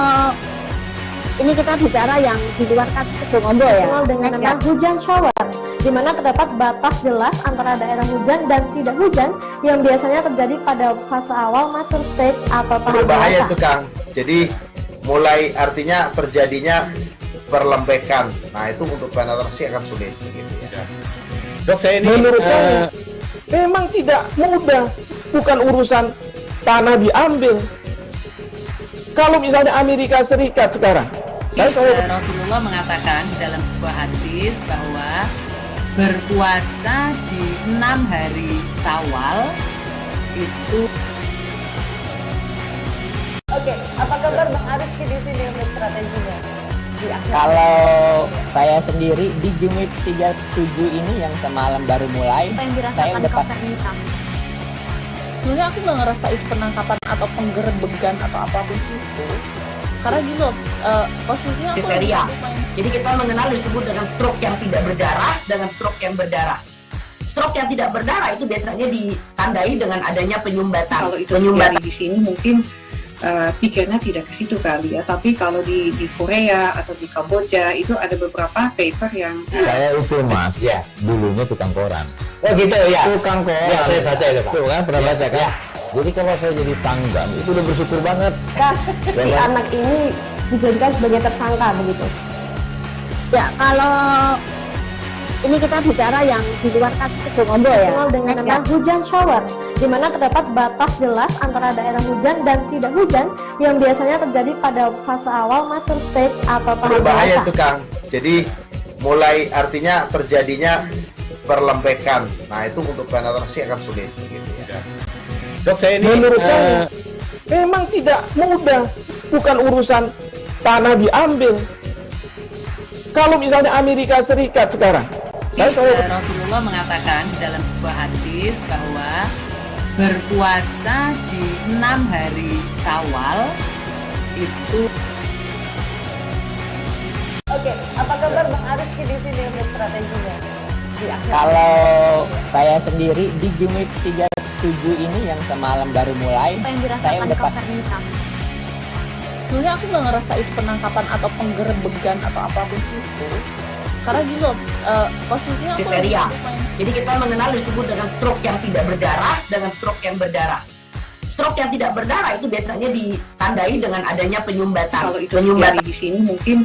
ini kita bicara yang di luar kasus Situbondo ya, dengan hujan shower, di mana terdapat batas jelas antara daerah hujan dan tidak hujan yang biasanya terjadi pada fase awal mature stage atau tahap berbahaya itu Kang. Jadi mulai artinya terjadinya perlembekan. Nah, itu untuk penetrasi akan sulit begitu ya. Dok, saya ini menurut saya memang tidak mudah, bukan urusan tanah diambil. Kalau misalnya Amerika Serikat sekarang, Rasulullah mengatakan dalam sebuah hadis bahwa berpuasa di 6 hari Syawal itu. Oke, apa kabar Bang Ariski di sini untuk strateginya? Kalau saya sendiri di Jumit 37 ini yang semalam baru mulai, saya udah sebenarnya aku nggak ngerasa itu penangkapan atau penggerebegan atau apapun itu, karena gini loh, posisinya kriteria. Jadi kita mengenal disebut dengan stroke yang tidak berdarah dengan stroke yang berdarah. Stroke yang tidak berdarah itu biasanya ditandai dengan adanya penyumbatan. Kalau itu terjadi di sini mungkin pikirnya tidak ke situ kali ya, tapi kalau di Korea atau di Kamboja itu ada beberapa paper yang saya itu mas ya dulunya tukang koran. Oh gitu ya, tukang koran ya, saya baca itu Pak. Tuh kan pernah baca kan ya. Jadi kalau saya jadi pangdam itu udah bersyukur banget si anak ini dijadikan sebagai tersangka begitu ya. Kalau ini kita bicara yang di luar kasus Situbondo ya, dengan hujan shower, di mana terdapat batas jelas antara daerah hujan dan tidak hujan yang biasanya terjadi pada fase awal mature stage atau tahap berbahaya itu Kang. Jadi mulai artinya terjadinya perlembekan. Nah, itu untuk penetrasi akan sulit begitu ya. Dok, saya ini menurut saya memang tidak mudah, bukan urusan tanah diambil. Kalau misalnya Amerika Serikat sekarang, Tapi Rasulullah mengatakan dalam sebuah hadis bahwa berpuasa di 6 hari Syawal itu. Oke, apa kabar Bang Arifki di sini untuk strateginya? Kalau saya sendiri di Jumit 37 ini yang semalam baru mulai, saya udah sebenarnya aku nggak ngerasa itu penangkapan atau penggerebegan atau apapun itu, karena gini loh, posisinya aku kriteria. Jadi kita mengenal disebut dengan stroke yang tidak berdarah dengan stroke yang berdarah. Stroke yang tidak berdarah itu biasanya ditandai dengan adanya penyumbatan. Kalau itu terjadi di sini mungkin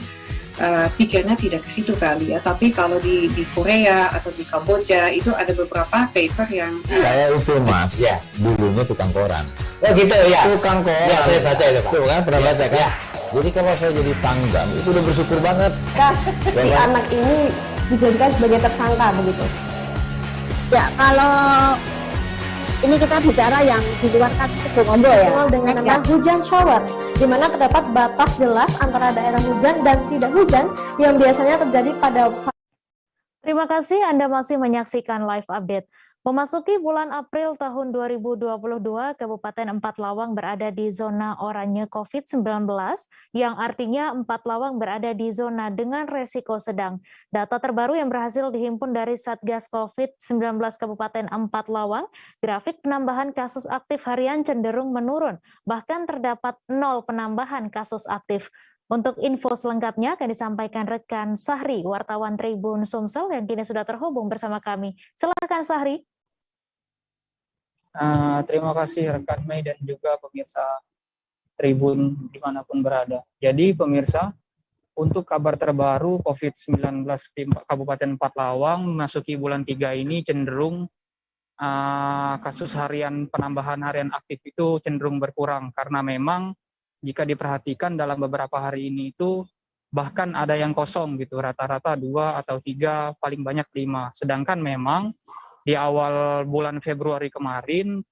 pikirnya tidak ke situ kali ya, tapi kalau di Korea atau di Kamboja itu ada beberapa paper yang saya itu Mas, ya dulunya tukang koran. Oh gitu ya. Tukang koran. Ya saya baca itu Pak. Tuh kan pernah baca kan? Ya. Jadi kalau saya jadi pangdam itu udah bersyukur banget. Si anak ini dijadikan sebagai tersangka begitu. Ya kalau ini kita bicara yang di luar kasus Situbondo ya. Dengan nama hujan shower, di mana terdapat batas jelas antara daerah hujan dan tidak hujan yang biasanya terjadi pada. Terima kasih Anda masih menyaksikan live update. Memasuki bulan April tahun 2022, Kabupaten Empat Lawang berada di zona oranye COVID-19, yang artinya Empat Lawang berada di zona dengan resiko sedang. Data terbaru yang berhasil dihimpun dari Satgas COVID-19 Kabupaten Empat Lawang, grafik penambahan kasus aktif harian cenderung menurun, bahkan terdapat 0 penambahan kasus aktif. Untuk info selengkapnya akan disampaikan rekan Sahri, wartawan Tribun Sumsel, yang kini sudah terhubung bersama kami. Silakan Sahri. Terima kasih rekan Mei dan juga pemirsa Tribun dimanapun berada. Jadi pemirsa, untuk kabar terbaru COVID-19 di Kabupaten Empat Lawang memasuki bulan 3 ini cenderung kasus harian penambahan harian aktif itu cenderung berkurang, karena memang jika diperhatikan dalam beberapa hari ini itu bahkan ada yang kosong gitu, rata-rata 2 atau 3, paling banyak 5. Sedangkan memang di awal bulan Februari kemarin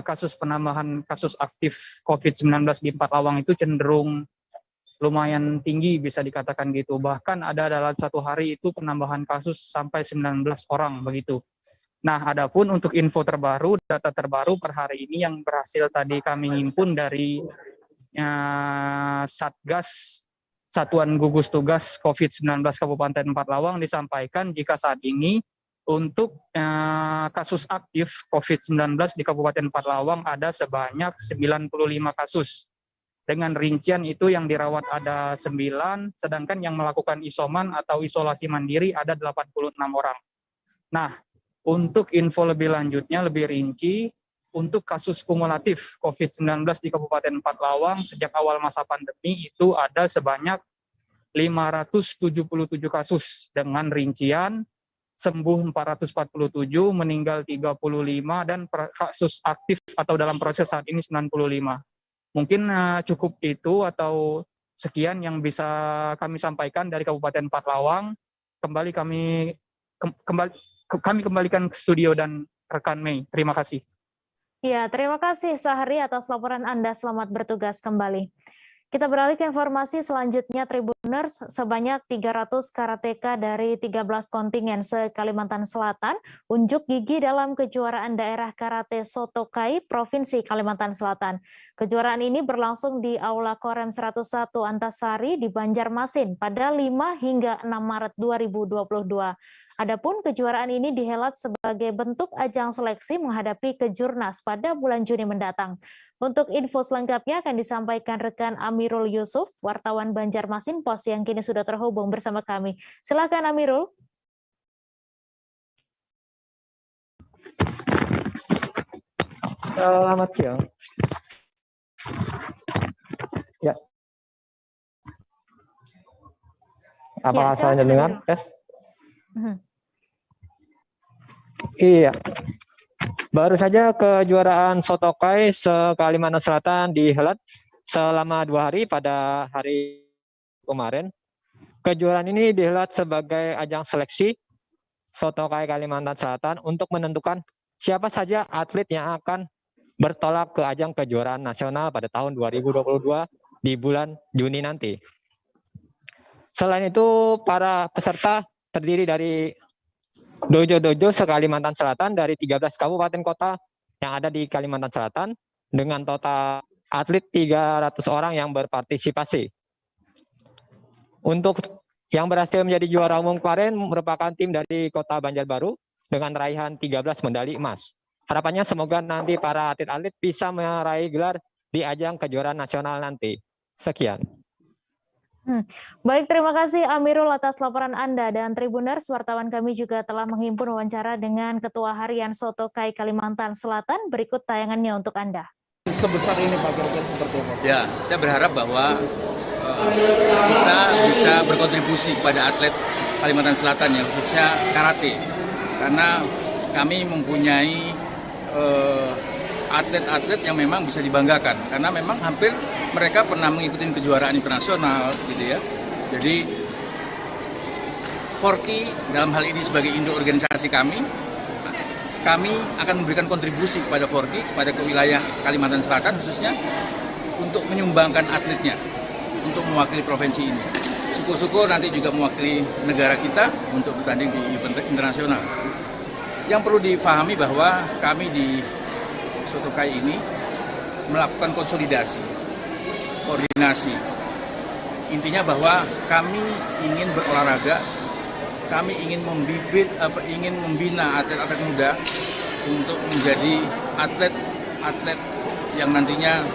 kasus penambahan kasus aktif COVID-19 di Empat Lawang itu cenderung lumayan tinggi, bisa dikatakan gitu. Bahkan ada dalam satu hari itu penambahan kasus sampai 19 orang begitu. Nah, adapun untuk info terbaru, data terbaru per hari ini yang berhasil tadi kami himpun dari Satgas Satuan Gugus Tugas COVID-19 Kabupaten Empat Lawang disampaikan jika saat ini untuk kasus aktif COVID-19 di Kabupaten Empat Lawang ada sebanyak 95 kasus. Dengan rincian itu yang dirawat ada 9, sedangkan yang melakukan isoman atau isolasi mandiri ada 86 orang. Nah, untuk info lebih lanjutnya, lebih rinci, untuk kasus kumulatif COVID-19 di Kabupaten Empat Lawang sejak awal masa pandemi itu ada sebanyak 577 kasus dengan rincian sembuh 447, meninggal 35, dan kasus aktif atau dalam proses saat ini 95. Mungkin cukup itu atau sekian yang bisa kami sampaikan dari Kabupaten Empat Lawang. Kami kembalikan ke studio dan rekan Mei. Terima kasih. Ya, terima kasih Sahri atas laporan Anda. Selamat bertugas kembali. Kita beralih ke informasi selanjutnya, Tribuners. Sebanyak 300 karateka dari 13 kontingen se-Kalimantan Selatan unjuk gigi dalam kejuaraan daerah karate Sotokai Provinsi Kalimantan Selatan. Kejuaraan ini berlangsung di Aula Korem 101 Antasari di Banjarmasin pada 5 hingga 6 Maret 2022. Adapun kejuaraan ini dihelat sebagai bentuk ajang seleksi menghadapi Kejurnas pada bulan Juni mendatang. Untuk info selengkapnya akan disampaikan rekan Amirul Yusuf, wartawan Banjarmasin Pos, yang kini sudah terhubung bersama kami. Silakan Amirul. Selamat siang. Ya. Apakah saya dengar? Tes? Iya. Baru saja kejuaraan Sotokai se-Kalimantan Selatan dihelat selama 2 hari pada hari kemarin. Kejuaraan ini dihelat sebagai ajang seleksi Sotokai Kalimantan Selatan untuk menentukan siapa saja atlet yang akan bertolak ke ajang kejuaraan nasional pada tahun 2022 di bulan Juni nanti. Selain itu, para peserta terdiri dari dojo-dojo se-Kalimantan Selatan dari 13 kabupaten kota yang ada di Kalimantan Selatan dengan total atlet 300 orang yang berpartisipasi. Untuk yang berhasil menjadi juara umum kemarin merupakan tim dari Kota Banjarbaru dengan raihan 13 medali emas. Harapannya semoga nanti para atlet-atlet bisa meraih gelar di ajang kejuaraan nasional nanti. Sekian. Baik, terima kasih Amirul atas laporan Anda. Dan Tribuners, wartawan kami juga telah menghimpun wawancara dengan Ketua Harian Sotokai Kalimantan Selatan. Berikut tayangannya untuk Anda. Sebesar ini Pak kira-kira seperti apa? Ya, saya berharap bahwa kita bisa berkontribusi kepada atlet Kalimantan Selatan ya, khususnya karate. Karena kami mempunyai atlet-atlet yang memang bisa dibanggakan. Karena memang hampir mereka pernah mengikuti kejuaraan internasional gitu ya. Jadi Forky dalam hal ini sebagai induk organisasi kami akan memberikan kontribusi kepada Forky, kepada wilayah Kalimantan Selatan khususnya untuk menyumbangkan atletnya untuk mewakili provinsi ini. Syukur-syukur nanti juga mewakili negara kita untuk bertanding di event internasional. Yang perlu difahami bahwa kami di Sotokai ini melakukan konsolidasi, koordinasi. Intinya bahwa kami ingin berolahraga, kami ingin membina atlet-atlet muda untuk menjadi atlet yang nantinya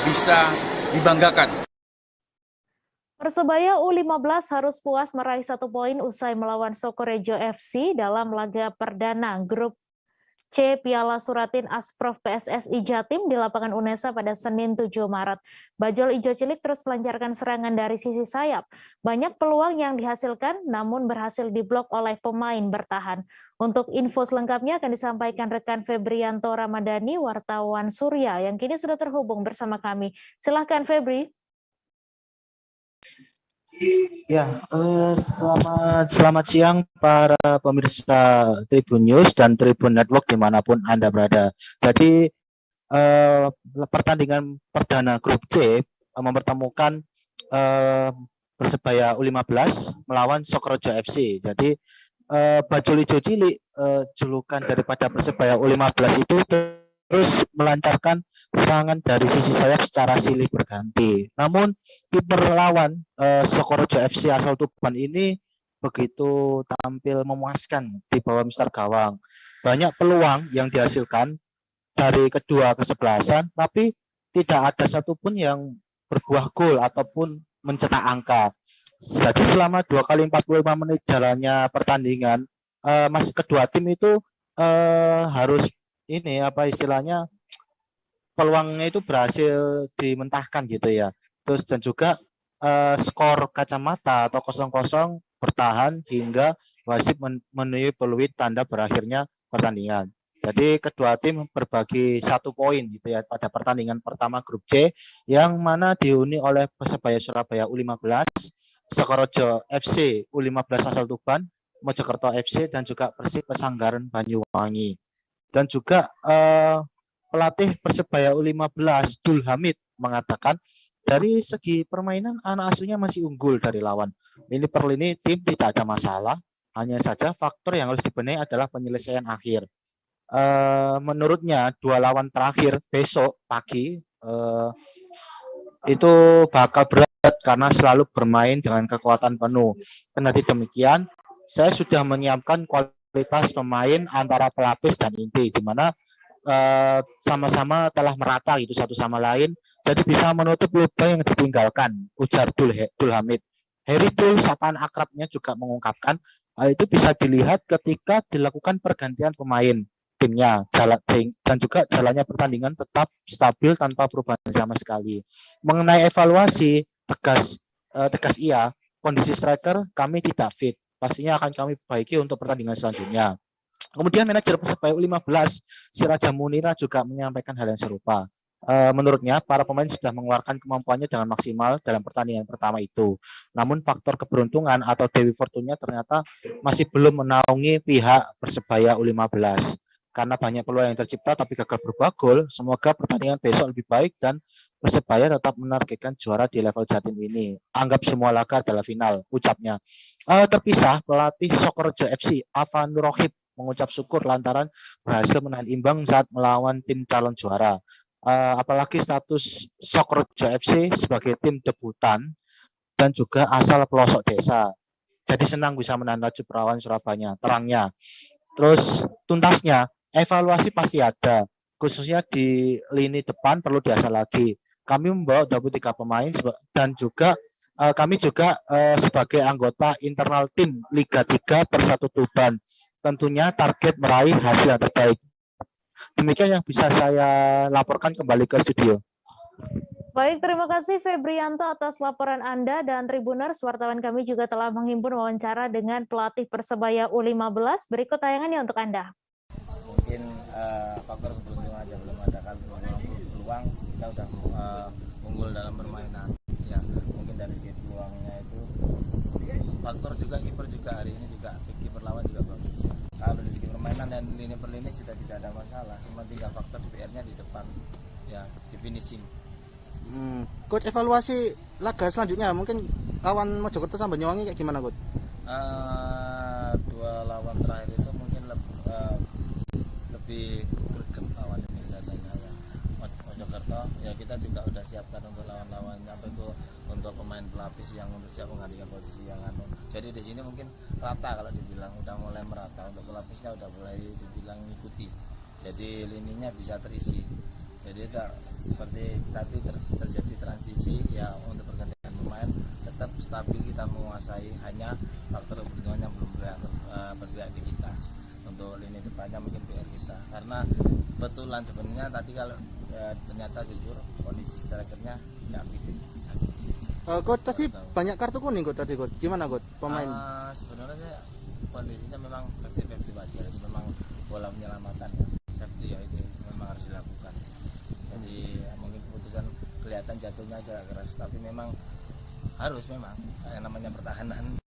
bisa dibanggakan. Persebaya U15 harus puas meraih 1 poin usai melawan Sokorejo FC dalam laga perdana grup C Piala Suratin Asprof PSSI Jatim di lapangan Unesa pada Senin 7 Maret. Bajul Ijo Cilik terus melancarkan serangan dari sisi sayap. Banyak peluang yang dihasilkan namun berhasil diblok oleh pemain bertahan. Untuk info selengkapnya akan disampaikan rekan Febrianto Ramadhani, wartawan Surya yang kini sudah terhubung bersama kami. Silahkan Febri. Ya, selamat siang para pemirsa Tribun News dan Tribun Network dimanapun Anda berada. Jadi pertandingan perdana grup C mempertemukan Persebaya U15 melawan Sokorejo FC. Jadi Bajul Ijo Cilik, julukan daripada Persebaya U15 itu terus melancarkan serangan dari sisi sayap secara silih berganti. Namun kiper lawan Sokorejo FC asal Tuban ini begitu tampil memuaskan di bawah mister gawang. Banyak peluang yang dihasilkan dari kedua kesebelasan, tapi tidak ada satupun yang berbuah gol ataupun mencetak angka. Jadi selama 2 kali 45 menit jalannya pertandingan, masih kedua tim itu harus ini apa istilahnya peluangnya itu berhasil dimentahkan gitu ya. Terus dan juga skor kacamata atau 0-0 bertahan hingga wasit memenuhi peluit tanda berakhirnya pertandingan. Jadi kedua tim berbagi 1 poin gitu ya pada pertandingan pertama grup C yang mana dihuni oleh Persebaya Surabaya U15, Sokorejo FC U15 asal Tuban, Mojokerto FC dan juga Persib Pesanggaran Banyuwangi. Dan juga pelatih Persebaya U15 Dul Hamid mengatakan dari segi permainan anak asuhnya masih unggul dari lawan. Ini per lini tim tidak ada masalah, hanya saja faktor yang harus dibenahi adalah penyelesaian akhir. Menurutnya 2 lawan terakhir besok pagi itu bakal berat karena selalu bermain dengan kekuatan penuh. Kendati demikian, saya sudah menyiapkan kualitas pemain antara pelapis dan inti, di mana sama-sama telah merata gitu satu sama lain, jadi bisa menutup lubang yang ditinggalkan, ujar Dul Hamid. Heri Dul, sapaan akrabnya, juga mengungkapkan hal itu bisa dilihat ketika dilakukan pergantian pemain timnya dan juga jalannya pertandingan tetap stabil tanpa perubahan sama sekali. Mengenai evaluasi, tegas iya, kondisi striker kami tidak fit. Pastinya akan kami perbaiki untuk pertandingan selanjutnya. Kemudian manajer Persebaya U15 Siraja Munira juga menyampaikan hal yang serupa. Menurutnya para pemain sudah mengeluarkan kemampuannya dengan maksimal dalam pertandingan pertama itu. Namun faktor keberuntungan atau Dewi Fortuna ternyata masih belum menaungi pihak Persebaya U15. karena banyak peluang yang tercipta tapi gagal berbuah gol. Semoga pertandingan besok lebih baik dan Persebaya tetap menargetkan juara di level Jatim ini. Anggap semua laga adalah final, ucapnya. Terpisah, pelatih Sokorojo FC Afan Rohib mengucap syukur lantaran berhasil menahan imbang saat melawan tim calon juara. Apalagi status Sokorojo FC sebagai tim debutan dan juga asal pelosok desa. Jadi senang bisa menahan laju Perawan Surabaya, terangnya. Terus tuntasnya, evaluasi pasti ada, khususnya di lini depan perlu diasah lagi. Kami membawa 23 pemain dan juga kami juga sebagai anggota internal tim Liga 3 Persatu Tuban. Tentunya target meraih hasil yang terbaik. Demikian yang bisa saya laporkan kembali ke studio. Baik, terima kasih Febrianto atas laporan Anda, dan Tribuners, wartawan kami juga telah menghimpun wawancara dengan pelatih Persebaya U15. Berikut tayangannya untuk Anda. Mungkin faktor keberuntungan aja, belum ada kan peluang, kita udah unggul dalam permainan. Ya, mungkin dari segi peluangnya itu faktor juga kiper juga hari ini juga kiper lawan juga bagus. Kalau dari segi permainan dan lini per lini sudah tidak ada masalah, cuma 3 faktor PR-nya di depan, ya di finishing. Coach, evaluasi laga selanjutnya mungkin lawan Mojokerto sama Banyuwangi kayak gimana, Coach? 2 lawan terakhir itu mungkin lebih greget lawan ini katanya ya. Mojokerto ya kita juga udah siapkan untuk lawan-lawannya, apa itu untuk pemain pelapis yang untuk siap menggantikan posisi yang anu. Jadi di sini mungkin rata, kalau dibilang udah mulai merata, untuk pelapisnya udah mulai dibilang ngikuti. Jadi lininya bisa terisi. Jadi seperti tadi terjadi transisi ya, untuk pergantian pemain tetap stabil, kita menguasai, hanya faktor keberuntungan yang belum bergerak di kita. Untuk lini depannya mungkin PR kita, karena betulan sebenarnya tadi kalau ternyata jujur kondisi strikernya nggak fit. Coach, tadi banyak kartu kuning, Coach, tadi, Coach. Gimana, Coach, pemain? Sebenarnya kondisinya memang efektif aja, jadi memang bola penyelamatan ya, safety ya, itu memang harus dilakukan. Jadi mungkin keputusan kelihatan jatuhnya aja keras, tapi memang harus, memang yang namanya pertahanan.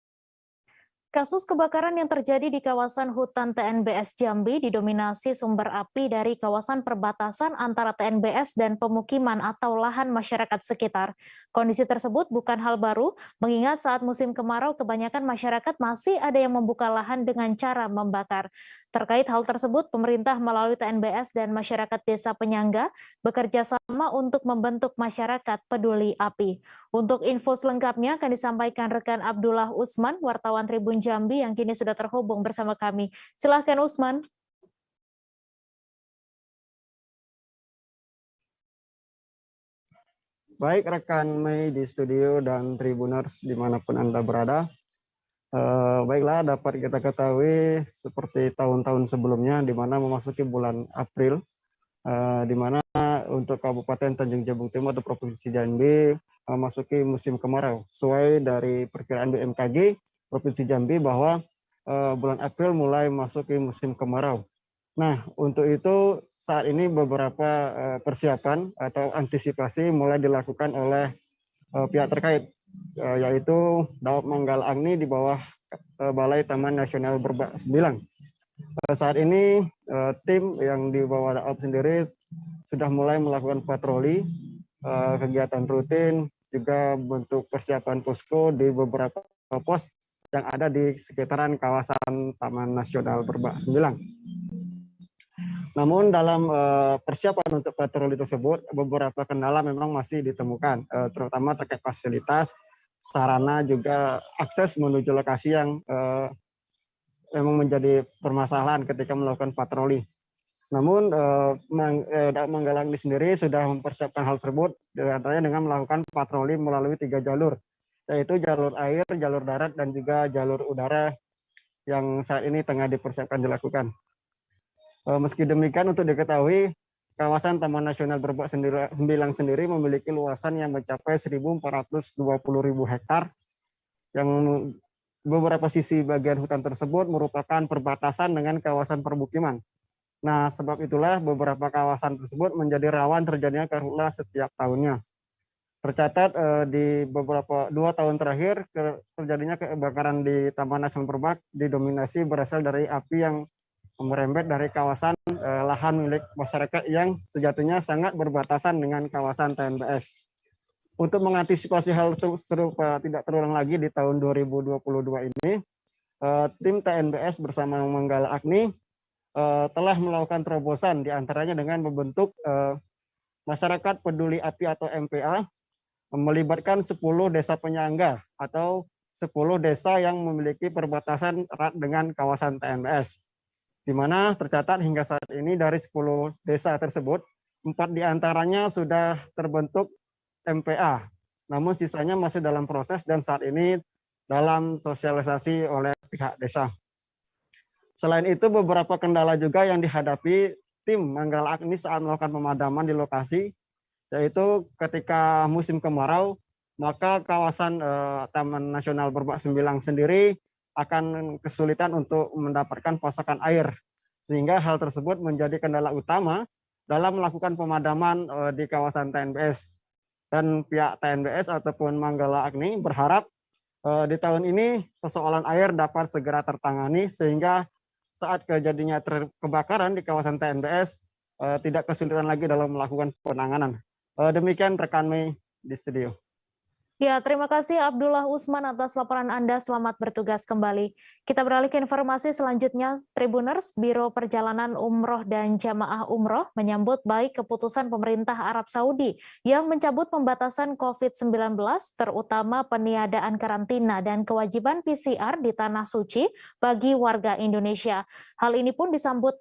Kasus kebakaran yang terjadi di kawasan hutan TNBS Jambi didominasi sumber api dari kawasan perbatasan antara TNBS dan pemukiman atau lahan masyarakat sekitar. Kondisi tersebut bukan hal baru, mengingat saat musim kemarau kebanyakan masyarakat masih ada yang membuka lahan dengan cara membakar. Terkait hal tersebut, pemerintah melalui TNBS dan masyarakat desa penyangga bekerja sama untuk membentuk masyarakat peduli api. Untuk info selengkapnya akan disampaikan rekan Abdullah Usman, wartawan Tribun Jambi yang kini sudah terhubung bersama kami. Silahkan Usman. Baik rekan Mei di studio dan Tribuners dimanapun Anda berada. Baiklah, dapat kita ketahui seperti tahun-tahun sebelumnya di mana memasuki bulan April, di mana untuk Kabupaten Tanjung Jabung Timur atau Provinsi Jambi memasuki musim kemarau. Sesuai dari perkiraan BMKG Provinsi Jambi bahwa bulan April mulai memasuki musim kemarau. Nah, untuk itu saat ini beberapa persiapan atau antisipasi mulai dilakukan oleh pihak terkait, yaitu Daop Manggal Agni di bawah Balai Taman Nasional Berbak 9. Saat ini tim yang di bawah Daop sendiri sudah mulai melakukan patroli, kegiatan rutin, juga bentuk persiapan posko di beberapa pos yang ada di sekitaran kawasan Taman Nasional Berbak 9. Namun dalam persiapan untuk patroli tersebut, beberapa kendala memang masih ditemukan, terutama terkait fasilitas, sarana, juga akses menuju lokasi yang memang menjadi permasalahan ketika melakukan patroli. Namun Manggalang ini sendiri sudah mempersiapkan hal tersebut, diantaranya dengan melakukan patroli melalui 3 jalur, yaitu jalur air, jalur darat, dan juga jalur udara yang saat ini tengah dipersiapkan dilakukan. Meski demikian, untuk diketahui, kawasan Taman Nasional Berbak 9 sendiri memiliki luasan yang mencapai 1.420.000 hektar, yang beberapa sisi bagian hutan tersebut merupakan perbatasan dengan kawasan permukiman. Nah, sebab itulah beberapa kawasan tersebut menjadi rawan terjadinya karhutlah setiap tahunnya. Tercatat di beberapa 2 tahun terakhir terjadinya kebakaran di Taman Nasional Berbak didominasi berasal dari api yang merembet dari kawasan lahan milik masyarakat yang sejatinya sangat berbatasan dengan kawasan TNBS. Untuk mengantisipasi hal serupa tidak terulang lagi di tahun 2022 ini, tim TNBS bersama Manggala Agni telah melakukan terobosan diantaranya dengan membentuk Masyarakat Peduli Api atau MPA, melibatkan 10 desa penyangga atau 10 desa yang memiliki perbatasan erat dengan kawasan TNBS. Di mana tercatat hingga saat ini dari 10 desa tersebut, 4 diantaranya sudah terbentuk MPA, namun sisanya masih dalam proses dan saat ini dalam sosialisasi oleh pihak desa. Selain itu, beberapa kendala juga yang dihadapi tim Manggala Agni saat melakukan pemadaman di lokasi, yaitu ketika musim kemarau, maka kawasan Taman Nasional Berbak Sembilang sendiri akan kesulitan untuk mendapatkan pasokan air, sehingga hal tersebut menjadi kendala utama dalam melakukan pemadaman di kawasan TNBS. Dan pihak TNBS ataupun Manggala Agni berharap di tahun ini persoalan air dapat segera tertangani sehingga saat terjadinya kebakaran di kawasan TNBS tidak kesulitan lagi dalam melakukan penanganan. Demikian rekan Mei di studio. Ya, terima kasih Abdullah Usman atas laporan Anda. Selamat bertugas kembali. Kita beralih ke informasi selanjutnya. Tribuners, Biro Perjalanan Umroh dan Jamaah Umroh menyambut baik keputusan pemerintah Arab Saudi yang mencabut pembatasan COVID-19, terutama peniadaan karantina dan kewajiban PCR di Tanah Suci bagi warga Indonesia. Hal ini pun disambut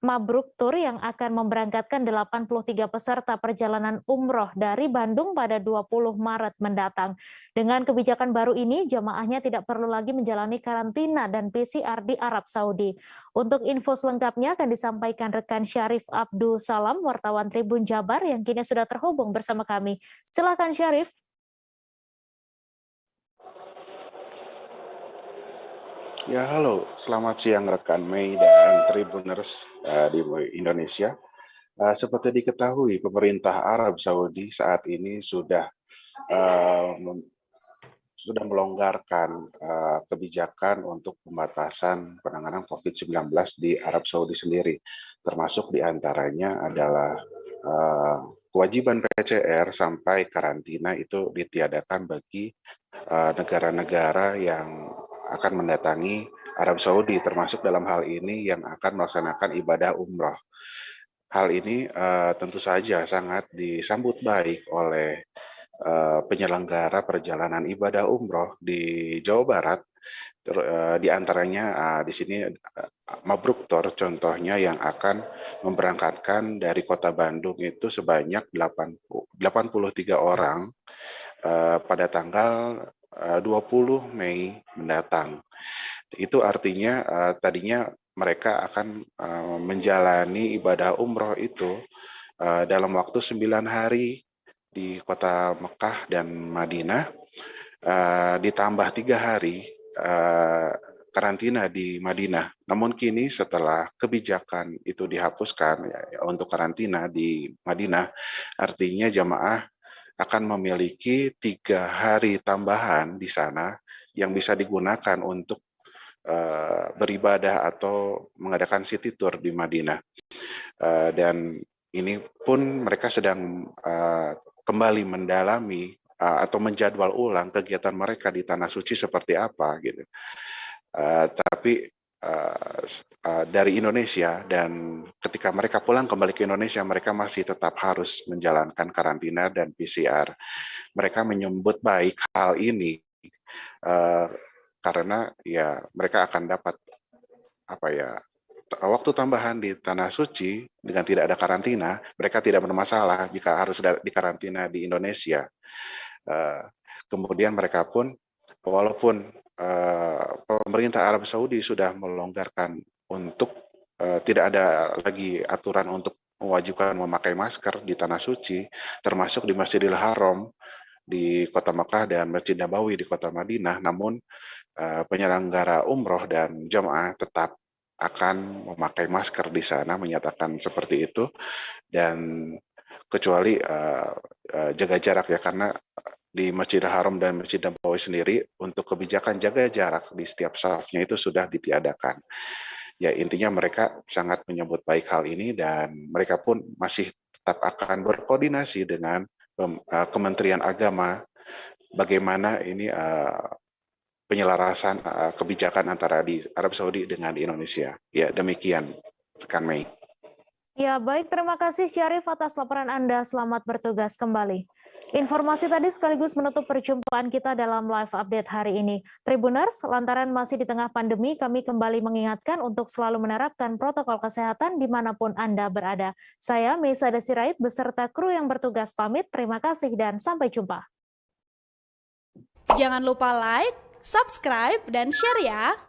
Mabruk Tour yang akan memberangkatkan 83 peserta perjalanan umroh dari Bandung pada 20 Maret mendatang. Dengan kebijakan baru ini, jamaahnya tidak perlu lagi menjalani karantina dan PCR di Arab Saudi. Untuk info selengkapnya akan disampaikan rekan Syarif Abdul Salam, wartawan Tribun Jabar yang kini sudah terhubung bersama kami. Silakan Syarif. Ya, halo. Selamat siang rekan Mei dan Tribuners di Indonesia. Seperti diketahui, pemerintah Arab Saudi saat ini sudah melonggarkan kebijakan untuk pembatasan penanganan COVID-19 di Arab Saudi sendiri. Termasuk diantaranya adalah kewajiban PCR sampai karantina itu ditiadakan bagi negara-negara yang akan mendatangi Arab Saudi, termasuk dalam hal ini yang akan melaksanakan ibadah umroh. Hal ini tentu saja sangat disambut baik oleh penyelenggara perjalanan ibadah umroh di Jawa Barat. Di antaranya di sini Mabruk Tour contohnya yang akan memberangkatkan dari kota Bandung itu sebanyak 83 orang pada tanggal 20 Mei mendatang. Itu artinya tadinya mereka akan menjalani ibadah umroh itu dalam waktu 9 hari di kota Mekah dan Madinah, ditambah 3 hari karantina di Madinah. Namun kini setelah kebijakan itu dihapuskan untuk karantina di Madinah, artinya jamaah akan memiliki 3 hari tambahan di sana yang bisa digunakan untuk beribadah atau mengadakan city tour di Madinah. Dan ini pun mereka sedang kembali mendalami atau menjadwal ulang kegiatan mereka di Tanah Suci seperti apa gitu. Tapi dari Indonesia, dan ketika mereka pulang kembali ke Indonesia, mereka masih tetap harus menjalankan karantina dan PCR. Mereka menyambut baik hal ini karena ya mereka akan dapat waktu tambahan di Tanah Suci dengan tidak ada karantina. Mereka tidak bermasalah jika harus dikarantina di Indonesia. Kemudian mereka pun, walaupun pemerintah Arab Saudi sudah melonggarkan untuk tidak ada lagi aturan untuk mewajibkan memakai masker di Tanah Suci, termasuk di Masjidil Haram di kota Mekah dan Masjid Nabawi di kota Madinah, namun penyelenggara umroh dan jamaah tetap akan memakai masker di sana, menyatakan seperti itu, dan kecuali jaga jarak ya, karena di Masjidil Haram dan Masjid Nabawi sendiri untuk kebijakan jaga jarak di setiap safnya itu sudah ditiadakan. Ya intinya mereka sangat menyambut baik hal ini dan mereka pun masih tetap akan berkoordinasi dengan Kementerian Agama bagaimana ini penyelarasan kebijakan antara di Arab Saudi dengan Indonesia. Ya demikian rekan Mei. Ya, baik. Terima kasih Syarif atas laporan Anda. Selamat bertugas kembali. Informasi tadi sekaligus menutup perjumpaan kita dalam live update hari ini. Tribuners, lantaran masih di tengah pandemi, kami kembali mengingatkan untuk selalu menerapkan protokol kesehatan dimanapun Anda berada. Saya, Meisa Desirait, beserta kru yang bertugas pamit. Terima kasih dan sampai jumpa. Jangan lupa like, subscribe, dan share ya!